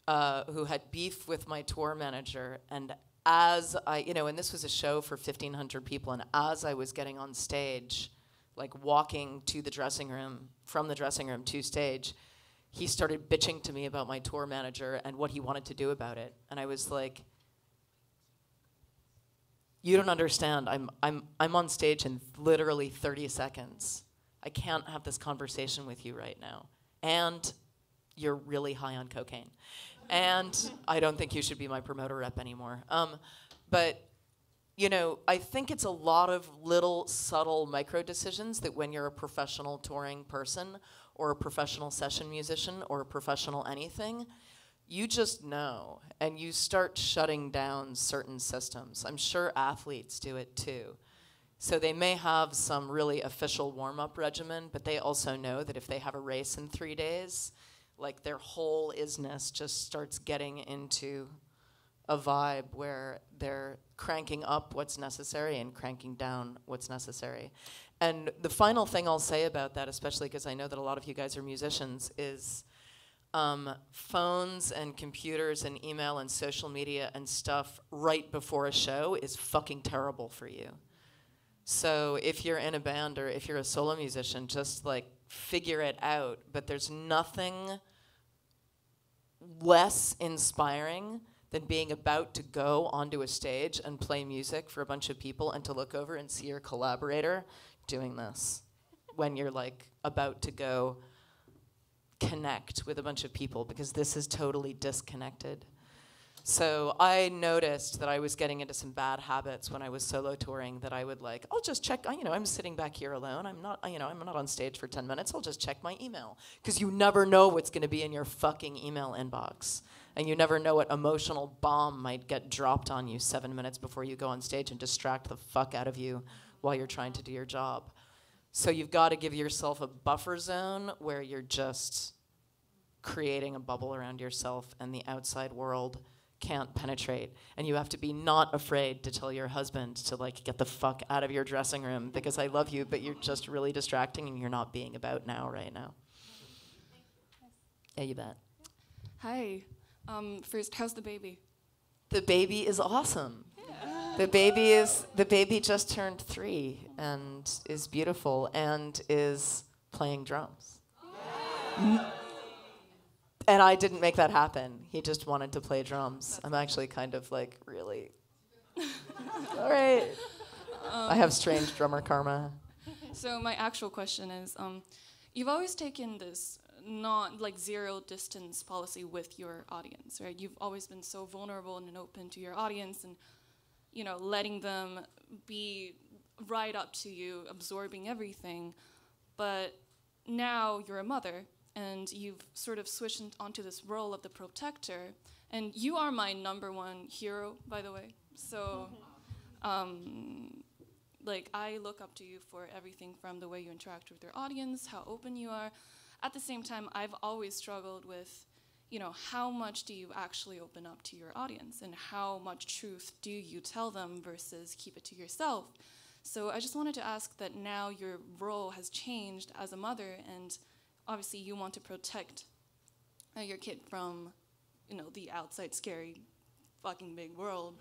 who had beef with my tour manager, and as I, you know, and this was a show for 1,500 people, and as I was getting on stage, like walking to the dressing room, from the dressing room to stage, he started bitching to me about my tour manager and what he wanted to do about it. And I was like, you don't understand. I'm on stage in literally 30 seconds. I can't have this conversation with you right now. And you're really high on cocaine. And I don't think you should be my promoter rep anymore. But you know, I think it's a lot of little subtle micro decisions that when you're a professional touring person or a professional session musician or a professional anything, you just know, and you start shutting down certain systems. I'm sure athletes do it too. So they may have some really official warm-up regimen, but they also know that if they have a race in 3 days, like their whole isness just starts getting into a vibe where they're cranking up what's necessary and cranking down what's necessary. And the final thing I'll say about that, especially because I know that a lot of you guys are musicians, is phones and computers and email and social media and stuff right before a show is fucking terrible for you. So if you're in a band or if you're a solo musician, just like figure it out. But there's nothing less inspiring than being about to go onto a stage and play music for a bunch of people and to look over and see your collaborator doing this when you're like about to go connect with a bunch of people, because this is totally disconnected. So I noticed that I was getting into some bad habits when I was solo touring, that I would like, I'll just check, you know, I'm sitting back here alone. I'm not on stage for 10 minutes. I'll just check my email. Because you never know what's going to be in your fucking email inbox. And you never know what emotional bomb might get dropped on you 7 minutes before you go on stage and distract the fuck out of you while you're trying to do your job. So you've got to give yourself a buffer zone where you're just creating a bubble around yourself and the outside world can't penetrate. And you have to be not afraid to tell your husband to like get the fuck out of your dressing room because I love you, but you're just really distracting and you're not being about now right now. Yeah, you bet. Hi. First, how's the baby? The baby is awesome. Yeah. The baby just turned 3 and is beautiful and is playing drums. And I didn't make that happen. He just wanted to play drums. I'm actually kind of like really, all right. I have strange drummer karma. So my actual question is, you've always taken this not like zero distance policy with your audience, right? You've always been so vulnerable and open to your audience and, you know, letting them be right up to you, absorbing everything. But now you're a mother and you've sort of switched onto this role of the protector. And you are my #1 hero, by the way. So, like, I look up to you for everything from the way you interact with your audience, how open you are. At the same time, I've always struggled with, you know, how much do you actually open up to your audience, and how much truth do you tell them versus keep it to yourself? So I just wanted to ask that now your role has changed as a mother, and obviously you want to protect your kid from, you know, the outside scary fucking big world.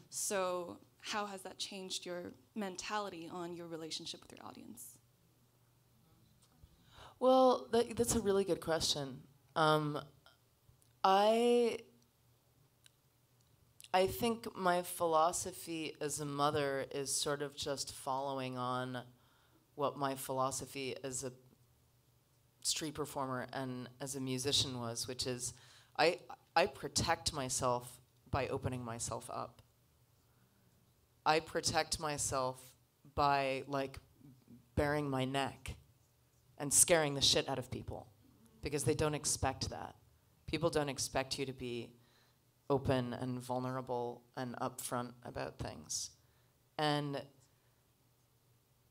So how has that changed your mentality on your relationship with your audience? Well, that's a really good question. I think my philosophy as a mother is sort of just following on what my philosophy as a street performer and as a musician was, which is I protect myself by opening myself up. I protect myself by, like, baring my neck and scaring the shit out of people, because they don't expect that. People don't expect you to be open and vulnerable and upfront about things. And,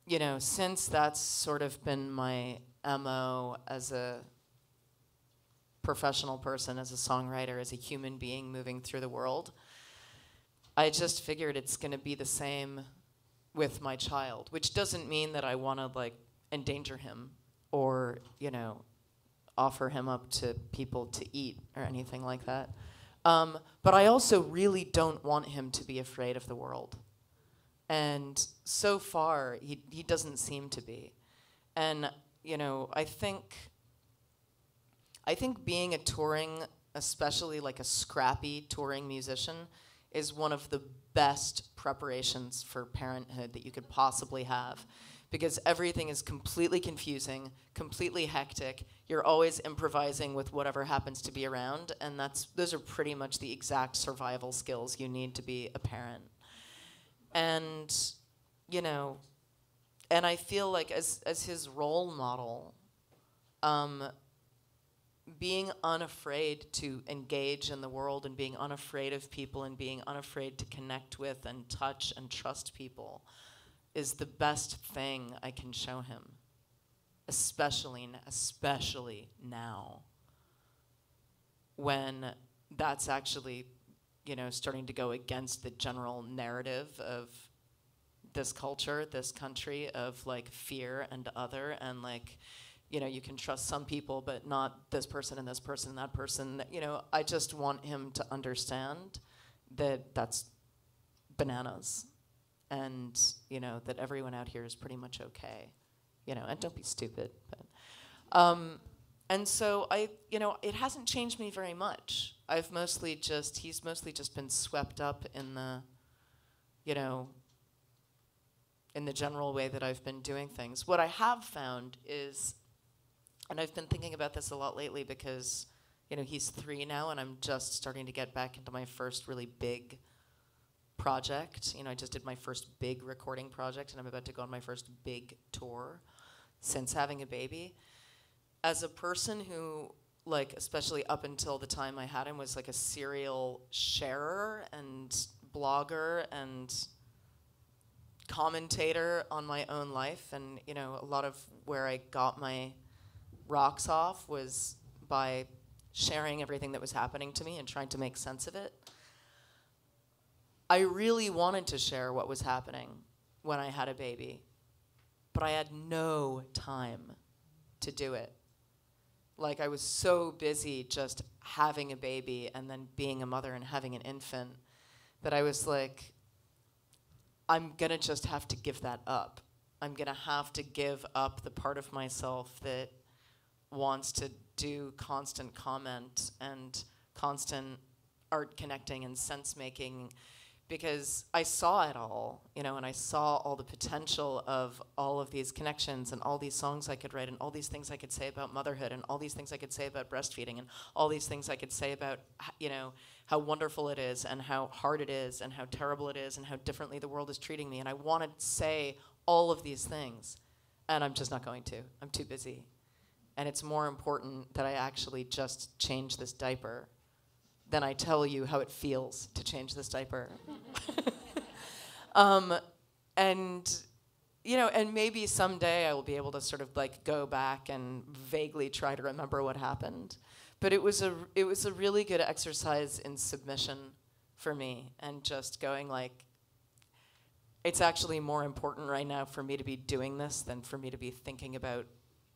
you know, since that's sort of been my MO as a professional person, as a songwriter, as a human being moving through the world, I just figured it's going to be the same with my child, which doesn't mean that I want to, like, endanger him or, you know, offer him up to people to eat or anything like that. But I also really don't want him to be afraid of the world. And so far, he doesn't seem to be. And, you know, I think being a touring, especially like a scrappy touring musician, is one of the best preparations for parenthood that you could possibly have. Because everything is completely confusing, completely hectic. You're always improvising with whatever happens to be around, and those are pretty much the exact survival skills you need to be a parent. And, you know, and I feel like as his role model, being unafraid to engage in the world and being unafraid of people and being unafraid to connect with and touch and trust people is the best thing I can show him, especially now, when that's actually, you know, starting to go against the general narrative of this culture, this country, of, like, fear and other, and, like, you know, you can trust some people, but not this person and this person and that person. You know, I just want him to understand that that's bananas. And, you know, that everyone out here is pretty much okay, you know, and don't be stupid. But, and so you know, it hasn't changed me very much. He's mostly just been swept up in the, you know, in the general way that I've been doing things. What I have found is, and I've been thinking about this a lot lately because, you know, he's 3 now, and I'm just starting to get back into my first really big project. You know, I just did my first big recording project, and I'm about to go on my first big tour since having a baby. As a person who, like, especially up until the time I had him, was like a serial sharer and blogger and commentator on my own life, and, you know, a lot of where I got my rocks off was by sharing everything that was happening to me and trying to make sense of it. I really wanted to share what was happening when I had a baby, but I had no time to do it. Like, I was so busy just having a baby and then being a mother and having an infant that I was like, I'm gonna just have to give that up. I'm gonna have to give up the part of myself that wants to do constant comment and constant art connecting and sense making, because I saw it all, you know, and I saw all the potential of all of these connections and all these songs I could write and all these things I could say about motherhood and all these things I could say about breastfeeding and all these things I could say about, you know, how wonderful it is and how hard it is and how terrible it is and how differently the world is treating me. And I want to say all of these things, and I'm just not going to. I'm too busy. and it's more important that I actually just change this diaper than I tell you how it feels to change this diaper. And, you know, and maybe someday I will be able to sort of like go back and vaguely try to remember what happened. But it was a really good exercise in submission for me, and just going like, it's actually more important right now for me to be doing this than for me to be thinking about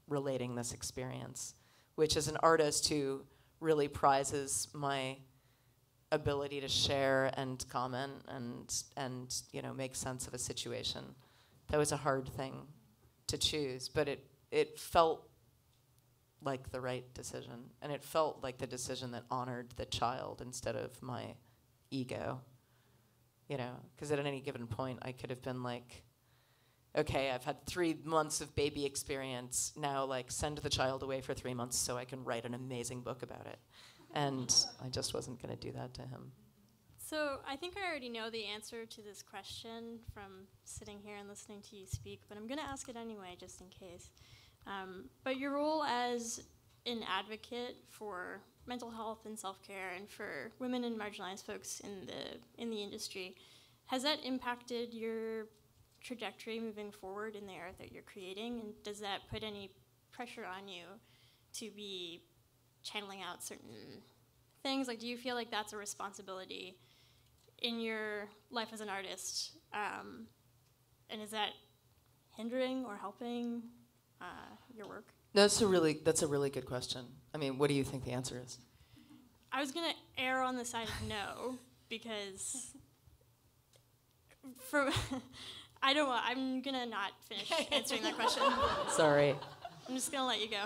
relating this experience, which as an artist who really prizes my ability to share and comment and you know, make sense of a situation. That was a hard thing to choose, but it felt like the right decision, and it felt like the decision that honored the child instead of my ego. You know, because at any given point I could have been like, okay, I've had 3 months of baby experience, now like send the child away for 3 months so I can write an amazing book about it. And I just wasn't going to do that to him. So I think I already know the answer to this question from sitting here and listening to you speak, but I'm going to ask it anyway, just in case. But your role as an advocate for mental health and self-care and for women and marginalized folks in the industry, has that impacted your trajectory moving forward in the art that you're creating? And does that put any pressure on you to be channeling out certain things? Like, do you feel like that's a responsibility in your life as an artist? And is that hindering or helping your work? That's a really good question. I mean, what do you think the answer is? I was going to err on the side of no, because I'm going to not finish answering that question. Sorry. I'm just going to let you go.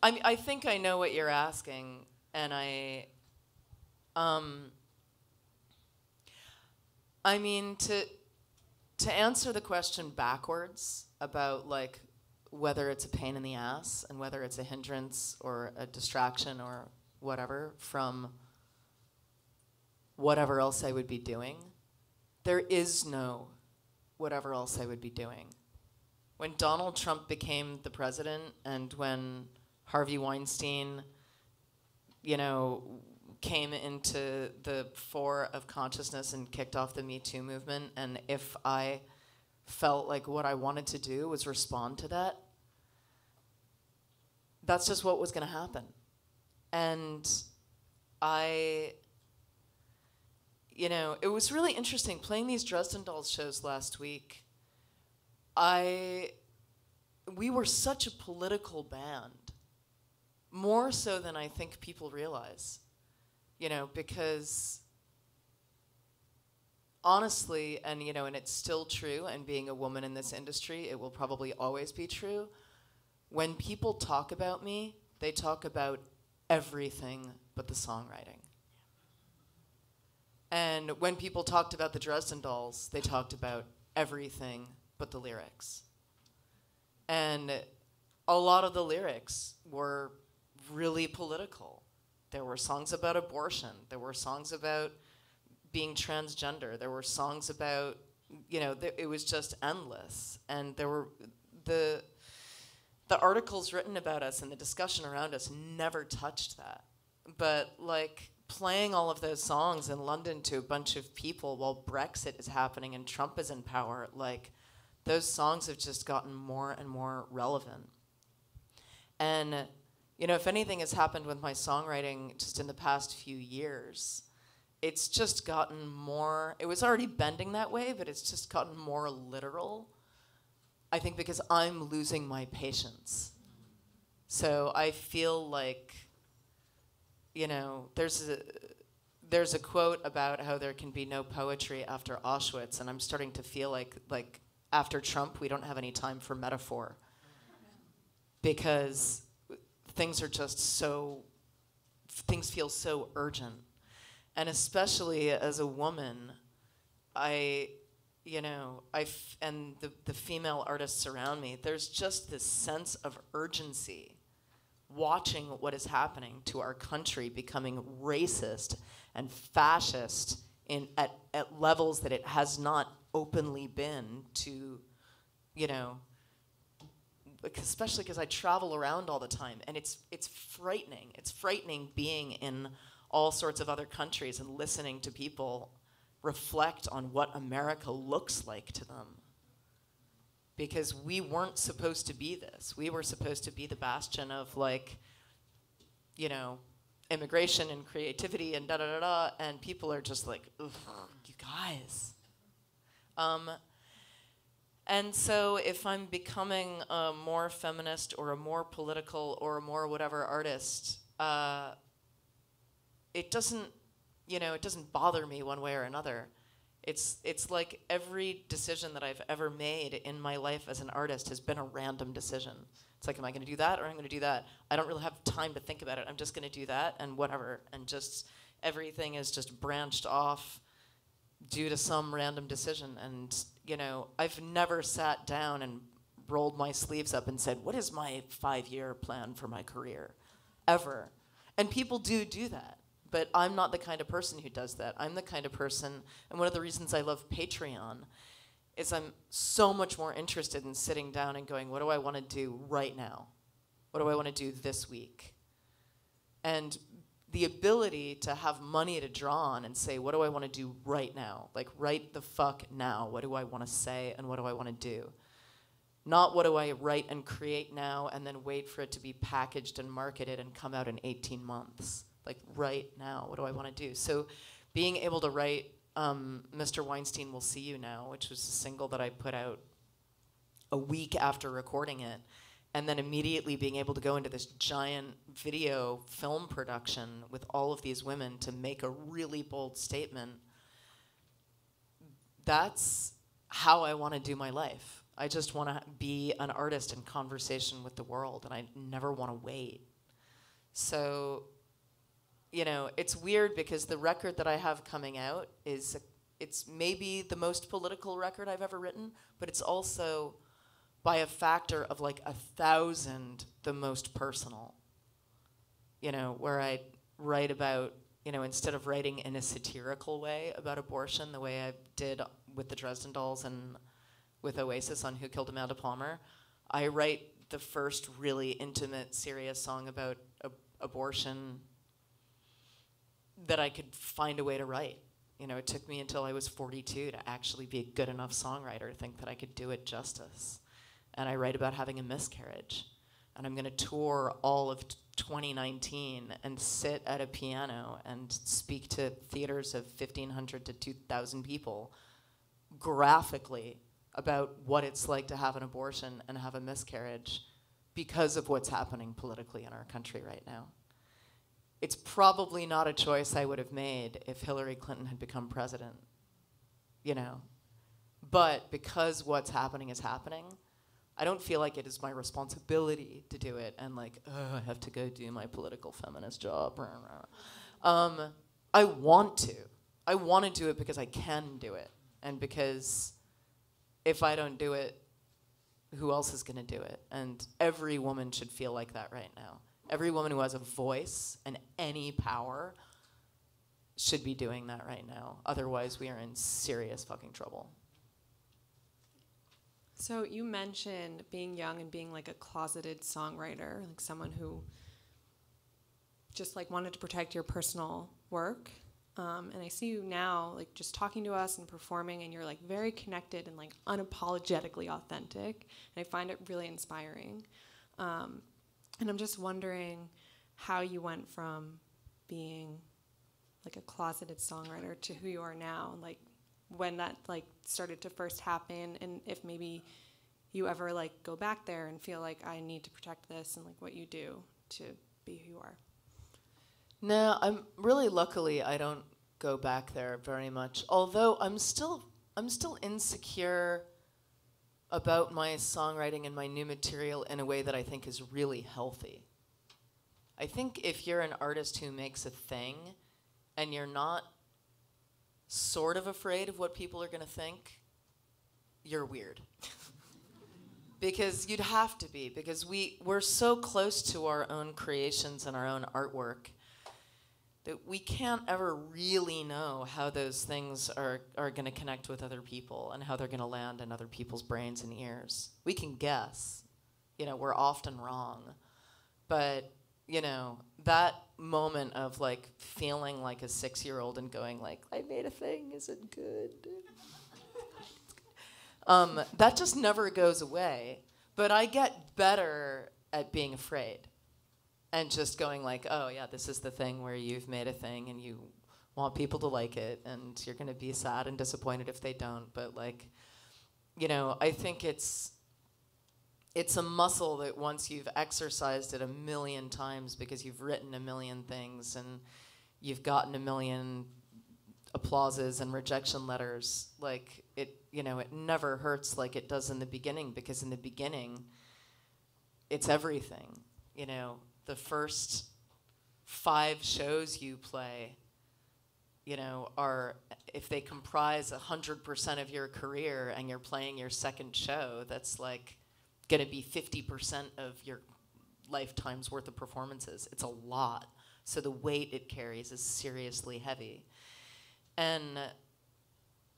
I think I know what you're asking, and I mean, to answer the question backwards about like whether it's a pain in the ass and whether it's a hindrance or a distraction or whatever from whatever else I would be doing, there is no whatever else I would be doing. When Donald Trump became the president and when Harvey Weinstein, you know, came into the fore of consciousness and kicked off the Me Too movement, and if I felt like what I wanted to do was respond to that, that's just what was going to happen. And you know, it was really interesting playing these Dresden Dolls shows last week. We were such a political band, more so than I think people realize, you know, because honestly, and you know, and it's still true, and being a woman in this industry, it will probably always be true. When people talk about me, they talk about everything but the songwriting. And when people talked about the Dresden Dolls, they talked about everything but the lyrics. And a lot of the lyrics were really political. There were songs about abortion. There were songs about being transgender. There were songs about, you know, it was just endless. And there were the articles written about us and the discussion around us never touched that. But like playing all of those songs in London to a bunch of people while Brexit is happening and Trump is in power, like those songs have just gotten more and more relevant. And, you know, if anything has happened with my songwriting just in the past few years, it's just gotten more, it was already bending that way, but it's just gotten more literal. I think because I'm losing my patience. So I feel like, you know, there's a quote about how there can be no poetry after Auschwitz, and I'm starting to feel like after Trump, we don't have any time for metaphor. Because things are just so, things feel so urgent. And especially as a woman, and the female artists around me, there's just this sense of urgency watching what is happening to our country becoming racist and fascist at levels that it has not openly been to, you know, especially because I travel around all the time, and it's frightening. It's frightening being in all sorts of other countries and listening to people reflect on what America looks like to them. Because we weren't supposed to be this. We were supposed to be the bastion of, like, you know, immigration and creativity and da-da-da-da, and people are just like, ugh, you guys. And so if I'm becoming a more feminist or a more political or a more whatever artist, it doesn't, you know, it doesn't bother me one way or another. It's like every decision that I've ever made in my life as an artist has been a random decision. It's like, am I going to do that or am I going to do that? I don't really have time to think about it. I'm just going to do that and whatever. And just everything is just branched off due to some random decision. And, you know, I've never sat down and rolled my sleeves up and said, what is my 5-year plan for my career? Ever. And people do that. But I'm not the kind of person who does that. I'm the kind of person, and one of the reasons I love Patreon is I'm so much more interested in sitting down and going, what do I want to do right now? What do I want to do this week? And the ability to have money to draw on and say, what do I want to do right now? Like, right the fuck now. What do I want to say and what do I want to do? Not what do I write and create now and then wait for it to be packaged and marketed and come out in 18 months. Like, right now, what do I want to do? So being able to write Mr. Weinstein Will See You Now, which was a single that I put out a week after recording it, and then immediately being able to go into this giant video film production with all of these women to make a really bold statement, that's how I want to do my life. I just want to be an artist in conversation with the world, and I never want to wait. So, you know, it's weird because the record that I have coming out it's maybe the most political record I've ever written, but it's also by a factor of like 1,000 the most personal. You know, where I write about, you know, instead of writing in a satirical way about abortion, the way I did with the Dresden Dolls and with Oasis on Who Killed Amanda Palmer, I write the first really intimate, serious song about abortion that I could find a way to write. You know, it took me until I was 42 to actually be a good enough songwriter to think that I could do it justice. And I write about having a miscarriage. And I'm going to tour all of 2019 and sit at a piano and speak to theaters of 1,500 to 2,000 people graphically about what it's like to have an abortion and have a miscarriage because of what's happening politically in our country right now. It's probably not a choice I would have made if Hillary Clinton had become president, you know. But because what's happening is happening, I don't feel like it is my responsibility to do it and like, oh, I have to go do my political feminist job. I want to. I want to do it because I can do it. And because if I don't do it, who else is going to do it? And every woman should feel like that right now. Every woman who has a voice and any power should be doing that right now. Otherwise, we are in serious fucking trouble. So you mentioned being young and being like a closeted songwriter, like someone who just like wanted to protect your personal work. And I see you now like just talking to us and performing, and you're like very connected and like unapologetically authentic. And I find it really inspiring. And I'm just wondering how you went from being like a closeted songwriter to who you are now, and like when that like started to first happen, and if maybe you ever like go back there and feel like I need to protect this, and like what you do to be who you are. No, I'm really luckily I don't go back there very much. Although I'm still insecure about my songwriting and my new material in a way that I think is really healthy. I think if you're an artist who makes a thing and you're not sort of afraid of what people are going to think, you're weird. Because you'd have to be, because we're so close to our own creations and our own artwork that we can't ever really know how those things are going to connect with other people and how they're going to land in other people's brains and ears. We can guess, You know, we're often wrong. But, you know, that moment of like feeling like a 6-year-old and going like, I made a thing, is it good? That just never goes away. But I get better at being afraid and just going like, oh yeah, this is the thing where you've made a thing and you want people to like it and you're gonna be sad and disappointed if they don't. But like, you know, I think it's a muscle that once you've exercised it a million times because you've written a million things and you've gotten a million applauses and rejection letters, like it, you know, it never hurts like it does in the beginning, because in the beginning it's everything. You know, the first 5 shows you play, you know, are, if they comprise 100% of your career and you're playing your second show, that's like gonna be 50% of your lifetime's worth of performances. It's a lot. So the weight it carries is seriously heavy. And,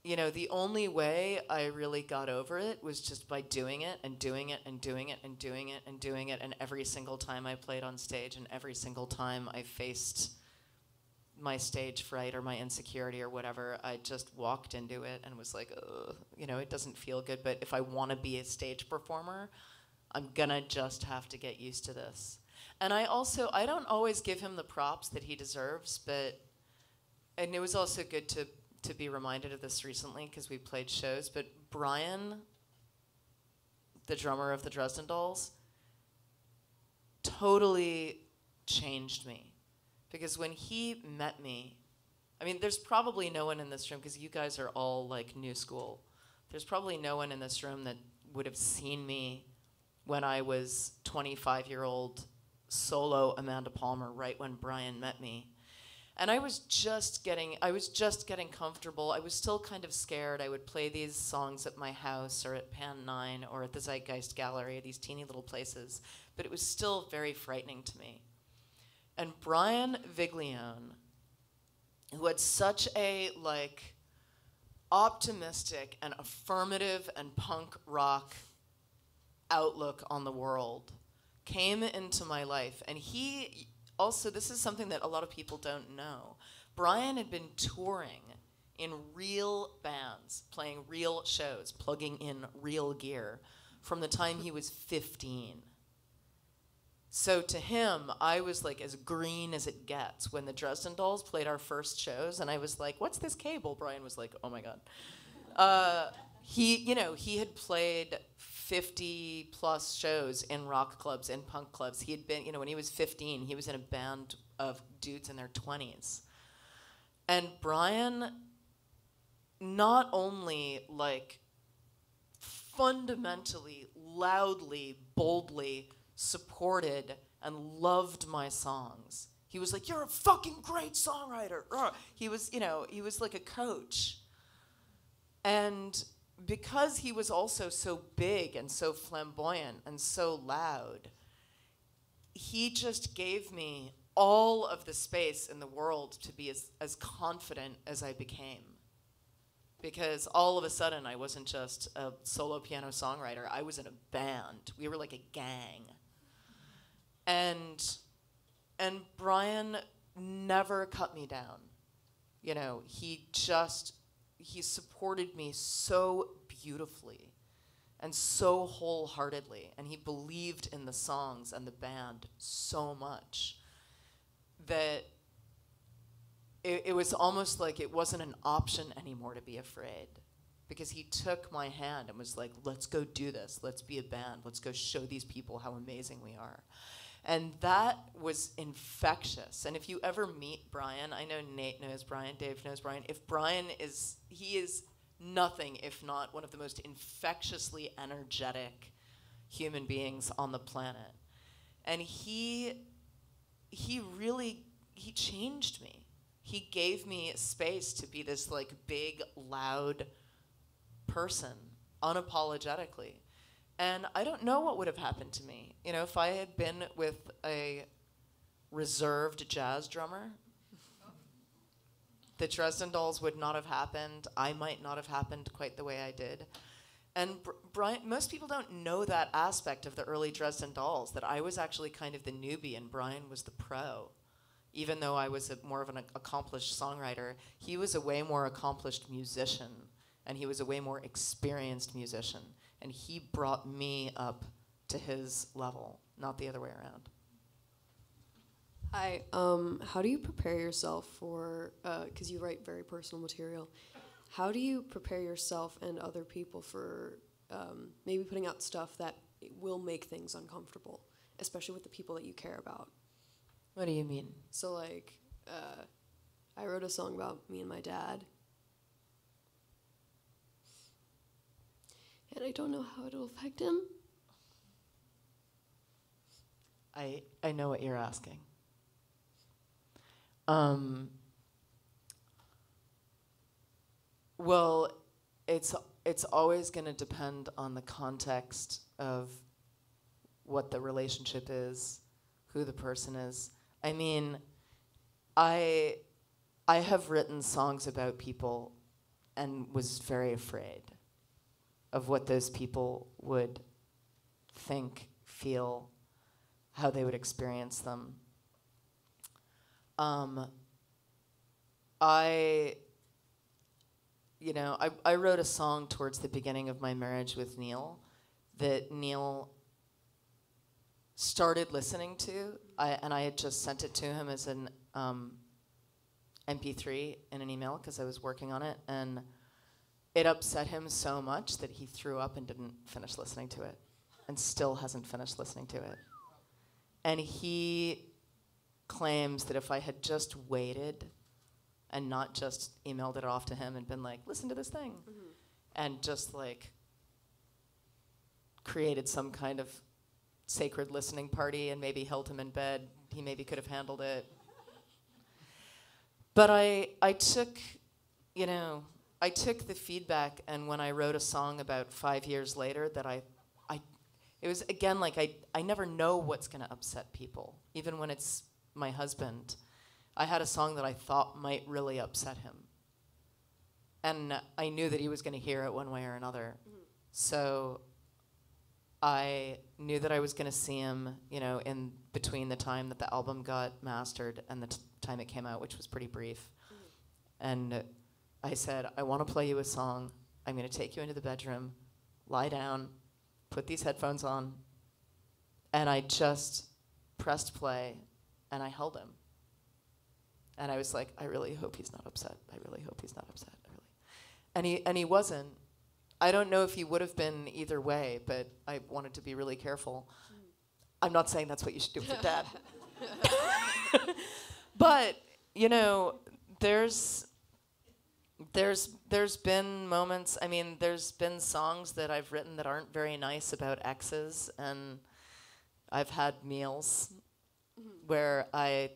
you know, the only way I really got over it was just by doing it and doing it and doing it and doing it and doing it. And every single time I played on stage and every single time I faced my stage fright or my insecurity or whatever, I just walked into it and was like, ugh, you know, it doesn't feel good, but if I want to be a stage performer, I'm gonna just have to get used to this. And I don't always give him the props that he deserves, but, and it was also good to be reminded of this recently because we played shows, but Brian, the drummer of the Dresden Dolls, totally changed me. Because when he met me, I mean, there's probably no one in this room, because you guys are all like new school. There's probably no one in this room that would have seen me when I was 25-year-old solo Amanda Palmer, right when Brian met me. And I was just getting comfortable. I was still kind of scared. I would play these songs at my house or at Pan 9 or at the Zeitgeist Gallery, these teeny little places, but it was still very frightening to me. And Brian Viglione, who had such a like optimistic and affirmative and punk rock outlook on the world, came into my life. And he also, this is something that a lot of people don't know, Brian had been touring in real bands, playing real shows, plugging in real gear from the time he was 15. So to him, I was like as green as it gets. When the Dresden Dolls played our first shows, and I was like, what's this cable? Brian was like, oh my God. He had played 50 plus shows in rock clubs, in punk clubs. He had been, when he was 15, he was in a band of dudes in their 20s. And Brian not only like fundamentally, loudly, boldly supported and loved my songs. He was like, you're a fucking great songwriter. He was like a coach. And because he was also so big and so flamboyant and so loud, he just gave me all of the space in the world to be as confident as I became. Because all of a sudden, I wasn't just a solo piano songwriter. I was in a band. We were like a gang. And Brian never cut me down. He supported me so beautifully and so wholeheartedly, and he believed in the songs and the band so much that it was almost like it wasn't an option anymore to be afraid, because he took my hand and was like, let's go do this. Let's be a band. Let's go show these people how amazing we are. And that was infectious. And if you ever meet Brian, I know Nate knows Brian, Dave knows Brian. He is nothing if not one of the most infectiously energetic human beings on the planet. And he changed me. He gave me space to be this like big, loud person, unapologetically. And I don't know what would have happened to me. If I had been with a reserved jazz drummer, the Dresden Dolls would not have happened. I might not have happened quite the way I did. And Brian, most people don't know that aspect of the early Dresden Dolls, that I was actually kind of the newbie and Brian was the pro. Even though I was more of an accomplished songwriter, he was a way more accomplished musician, and he was a way more experienced musician. And he brought me up to his level, not the other way around. Hi, how do you prepare yourself for, because you write very personal material, how do you prepare yourself and other people for maybe putting out stuff that will make things uncomfortable, especially with the people that you care about? What do you mean? So, like, I wrote a song about me and my dad, and I don't know how it'll affect him. I know what you're asking. Well, it's always going to depend on the context of what the relationship is, who the person is. I mean, I have written songs about people and was very afraid of what those people would think, feel, how they would experience them. I wrote a song towards the beginning of my marriage with Neil that Neil started listening to, and I had just sent it to him as an MP3 in an email because I was working on it, and it upset him so much that he threw up and didn't finish listening to it, and still hasn't finished listening to it. And he claims that if I had just waited and not just emailed it off to him and been like, listen to this thing, and just like created some kind of sacred listening party and maybe held him in bed, he maybe could have handled it. But I took the feedback, and when I wrote a song about 5 years later that it was, again, like I never know what's going to upset people, even when it's my husband. I had a song that I thought might really upset him. And I knew that he was going to hear it one way or another. So I knew that I was going to see him, in between the time that the album got mastered and the time it came out, which was pretty brief. And I said, I want to play you a song. I'm going to take you into the bedroom, lie down, put these headphones on, and I just pressed play, and I held him. And I was like, I really hope he's not upset. I really hope he's not upset. And he wasn't. I don't know if he would have been either way, but I wanted to be really careful. I'm not saying that's what you should do with your dad. But, there's been moments, there's been songs that I've written that aren't very nice about exes, and I've had meals where I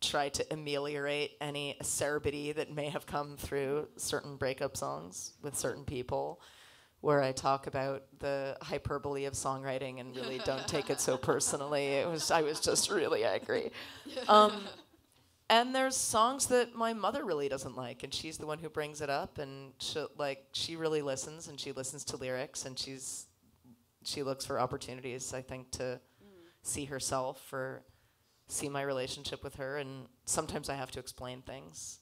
try to ameliorate any acerbity that may have come through certain breakup songs with certain people, where I talk about the hyperbole of songwriting and really don't take it so personally. I was just really angry. And there's songs that my mother really doesn't like, and she's the one who brings it up, and she really listens, and she listens to lyrics, and she looks for opportunities, I think, to see herself or see my relationship with her, and sometimes I have to explain things,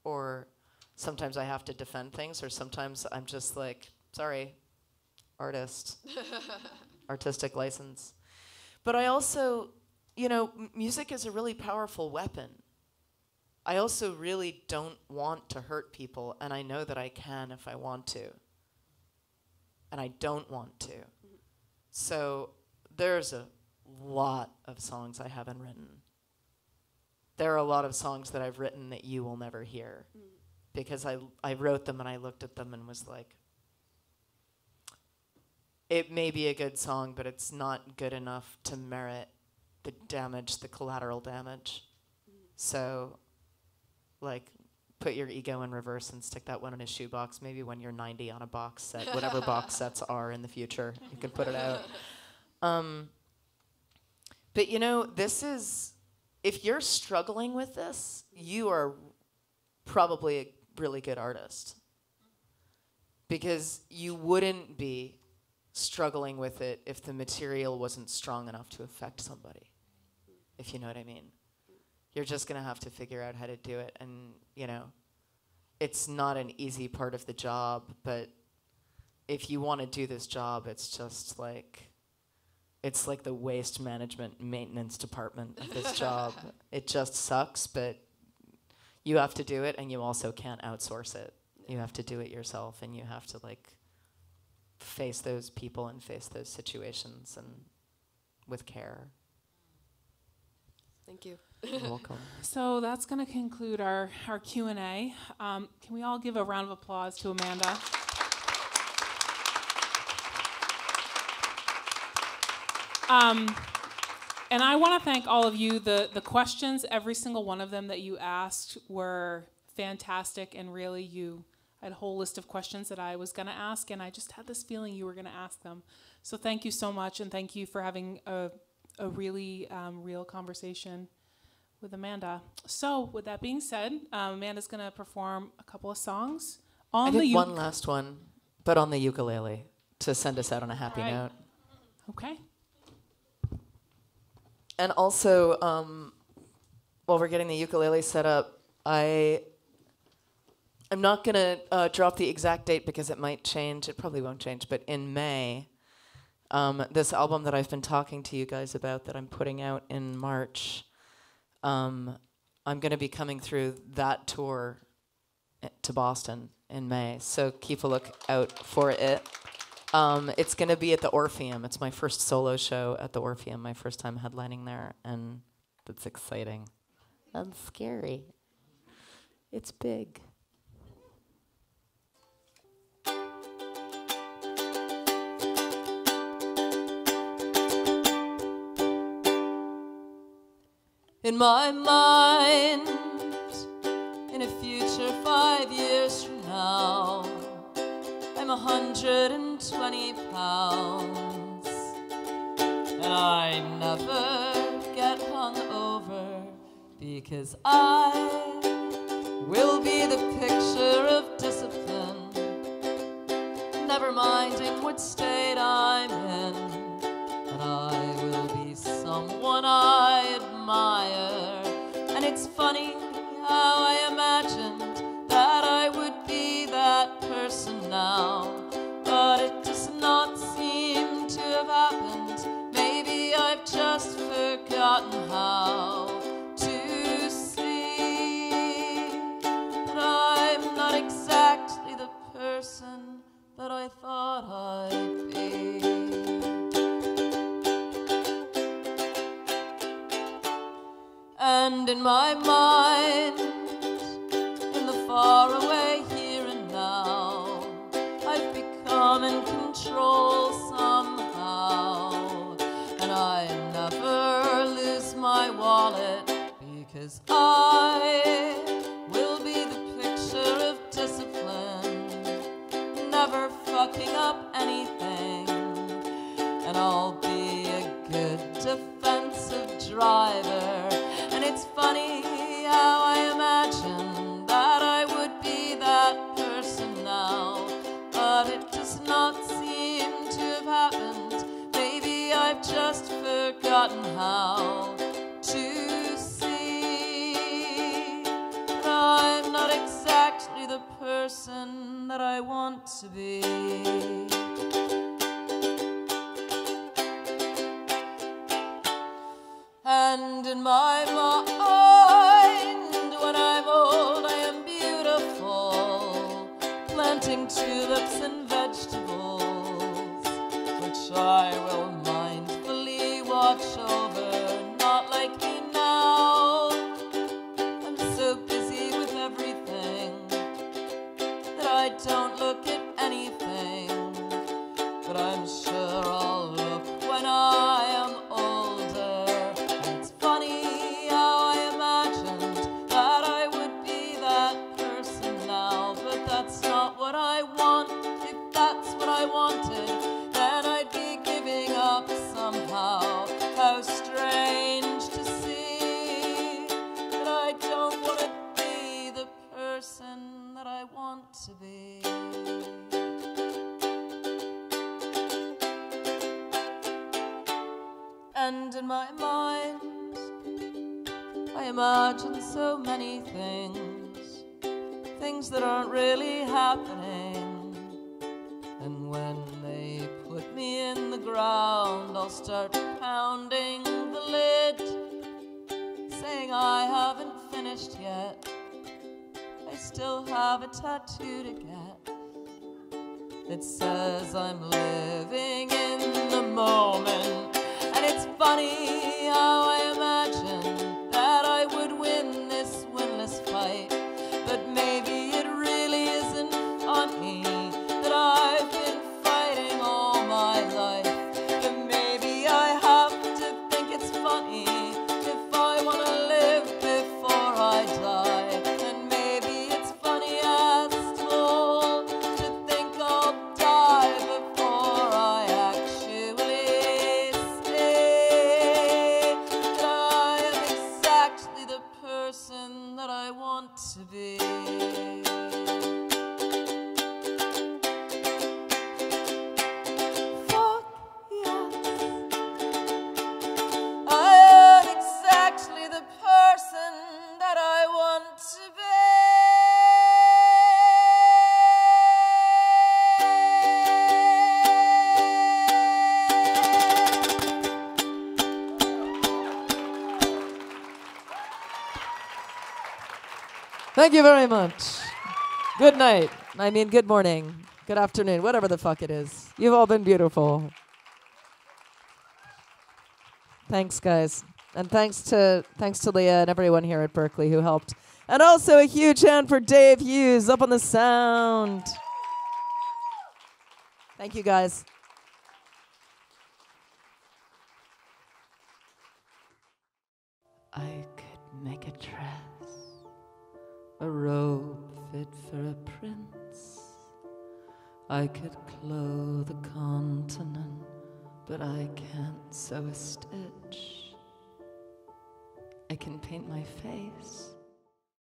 or sometimes I have to defend things, or sometimes I'm just like, sorry, artistic license. But I also, music is a really powerful weapon. I also really don't want to hurt people, and I know that I can if I want to. And I don't want to. So there's a lot of songs I haven't written. There are a lot of songs that I've written that you will never hear, because I wrote them and I looked at them and was like, it may be a good song, but it's not good enough to merit the damage, the collateral damage. So, put your ego in reverse and stick that one in a shoebox. Maybe when you're 90 on a box set, whatever box sets are in the future, you can put it out. But this is, if you're struggling with this, you are probably a really good artist. because you wouldn't be struggling with it if the material wasn't strong enough to affect somebody, if you know what I mean. You're just going to have to figure out how to do it. And, you know, it's not an easy part of the job, but if you want to do this job, it's just like, it's like the waste management maintenance department of this job. It just sucks, but you have to do it, and you also can't outsource it. You have to do it yourself, and you have to, like, face those people and face those situations and with care. Thank you. You're welcome. So that's going to conclude our Q&A. Can we all give a round of applause to Amanda? And I want to thank all of you. The questions, every single one of them that you asked were fantastic, and really I had a whole list of questions that I was going to ask, and I just had this feeling you were going to ask them. So thank you so much, and thank you for having a really real conversation with Amanda. So with that being said, Amanda's going to perform a couple of songs on I did one last one, but on the ukulele to send us out on a happy note. Okay. And also, while we're getting the ukulele set up, I'm not going to drop the exact date because it might change. It probably won't change, but in May, this album that I've been talking to you guys about that I'm putting out in March, I'm going to be coming through that tour to Boston in May, so keep a look out for it. It's going to be at the Orpheum. It's my first solo show at the Orpheum, my first time headlining there, and that's exciting and scary. It's big. In my mind, in a future 5 years from now, I'm 120 pounds, and I never get hungover because I will be the picture of discipline, never minding what state I'm in, and I will be someone I admire. And it's funny how I imagined that I would be that person now, but it does not seem to have happened. Maybe I've just forgotten how to see that I'm not exactly the person that I thought I'd be. And in my mind, in the faraway here and now, I've become in control somehow, and I never lose my wallet because I will be the picture of discipline, never fucking up anything, and I'll be a good defensive driver. And it's funny how I imagine that I would be that person now, but it does not seem to have happened. Maybe I've just forgotten how to see that I'm not exactly the person that I want to be. And in my mind, when I'm old, I am beautiful, planting tulips and vegetables, which I will mindfully watch over, not like you now. I'm so busy with everything that I don't look at anything, but I'm sure I'll look when I am older. How strange to see that I don't want to be the person that I want to be. And in my mind, I imagine so many things, things that aren't really happening. And when they put me in the ground, I'll start pounding the lid, saying I haven't finished yet. I still have a tattoo to get that says I'm living in the moment. And it's funny how I imagine that I would win this winless fight, but maybe it really isn't funny that I've been fighting all my life. And maybe I have to think it's funny if I want to live before I die. And maybe it's funny asshole to think I'll die before I actually say that I am exactly the person that I want to be. Fuck yes, I am exactly the person that I want to be. Thank you very much. Good night. I mean, good morning, good afternoon, whatever the fuck it is. You've all been beautiful. Thanks, guys. And thanks to Leah and everyone here at Berklee who helped. And also a huge hand for Dave Hughes up on the sound. Thank you, guys. I could make a dress, a robe fit for a prince. I could clothe a continent, but I can't sew a stitch. I can paint my face,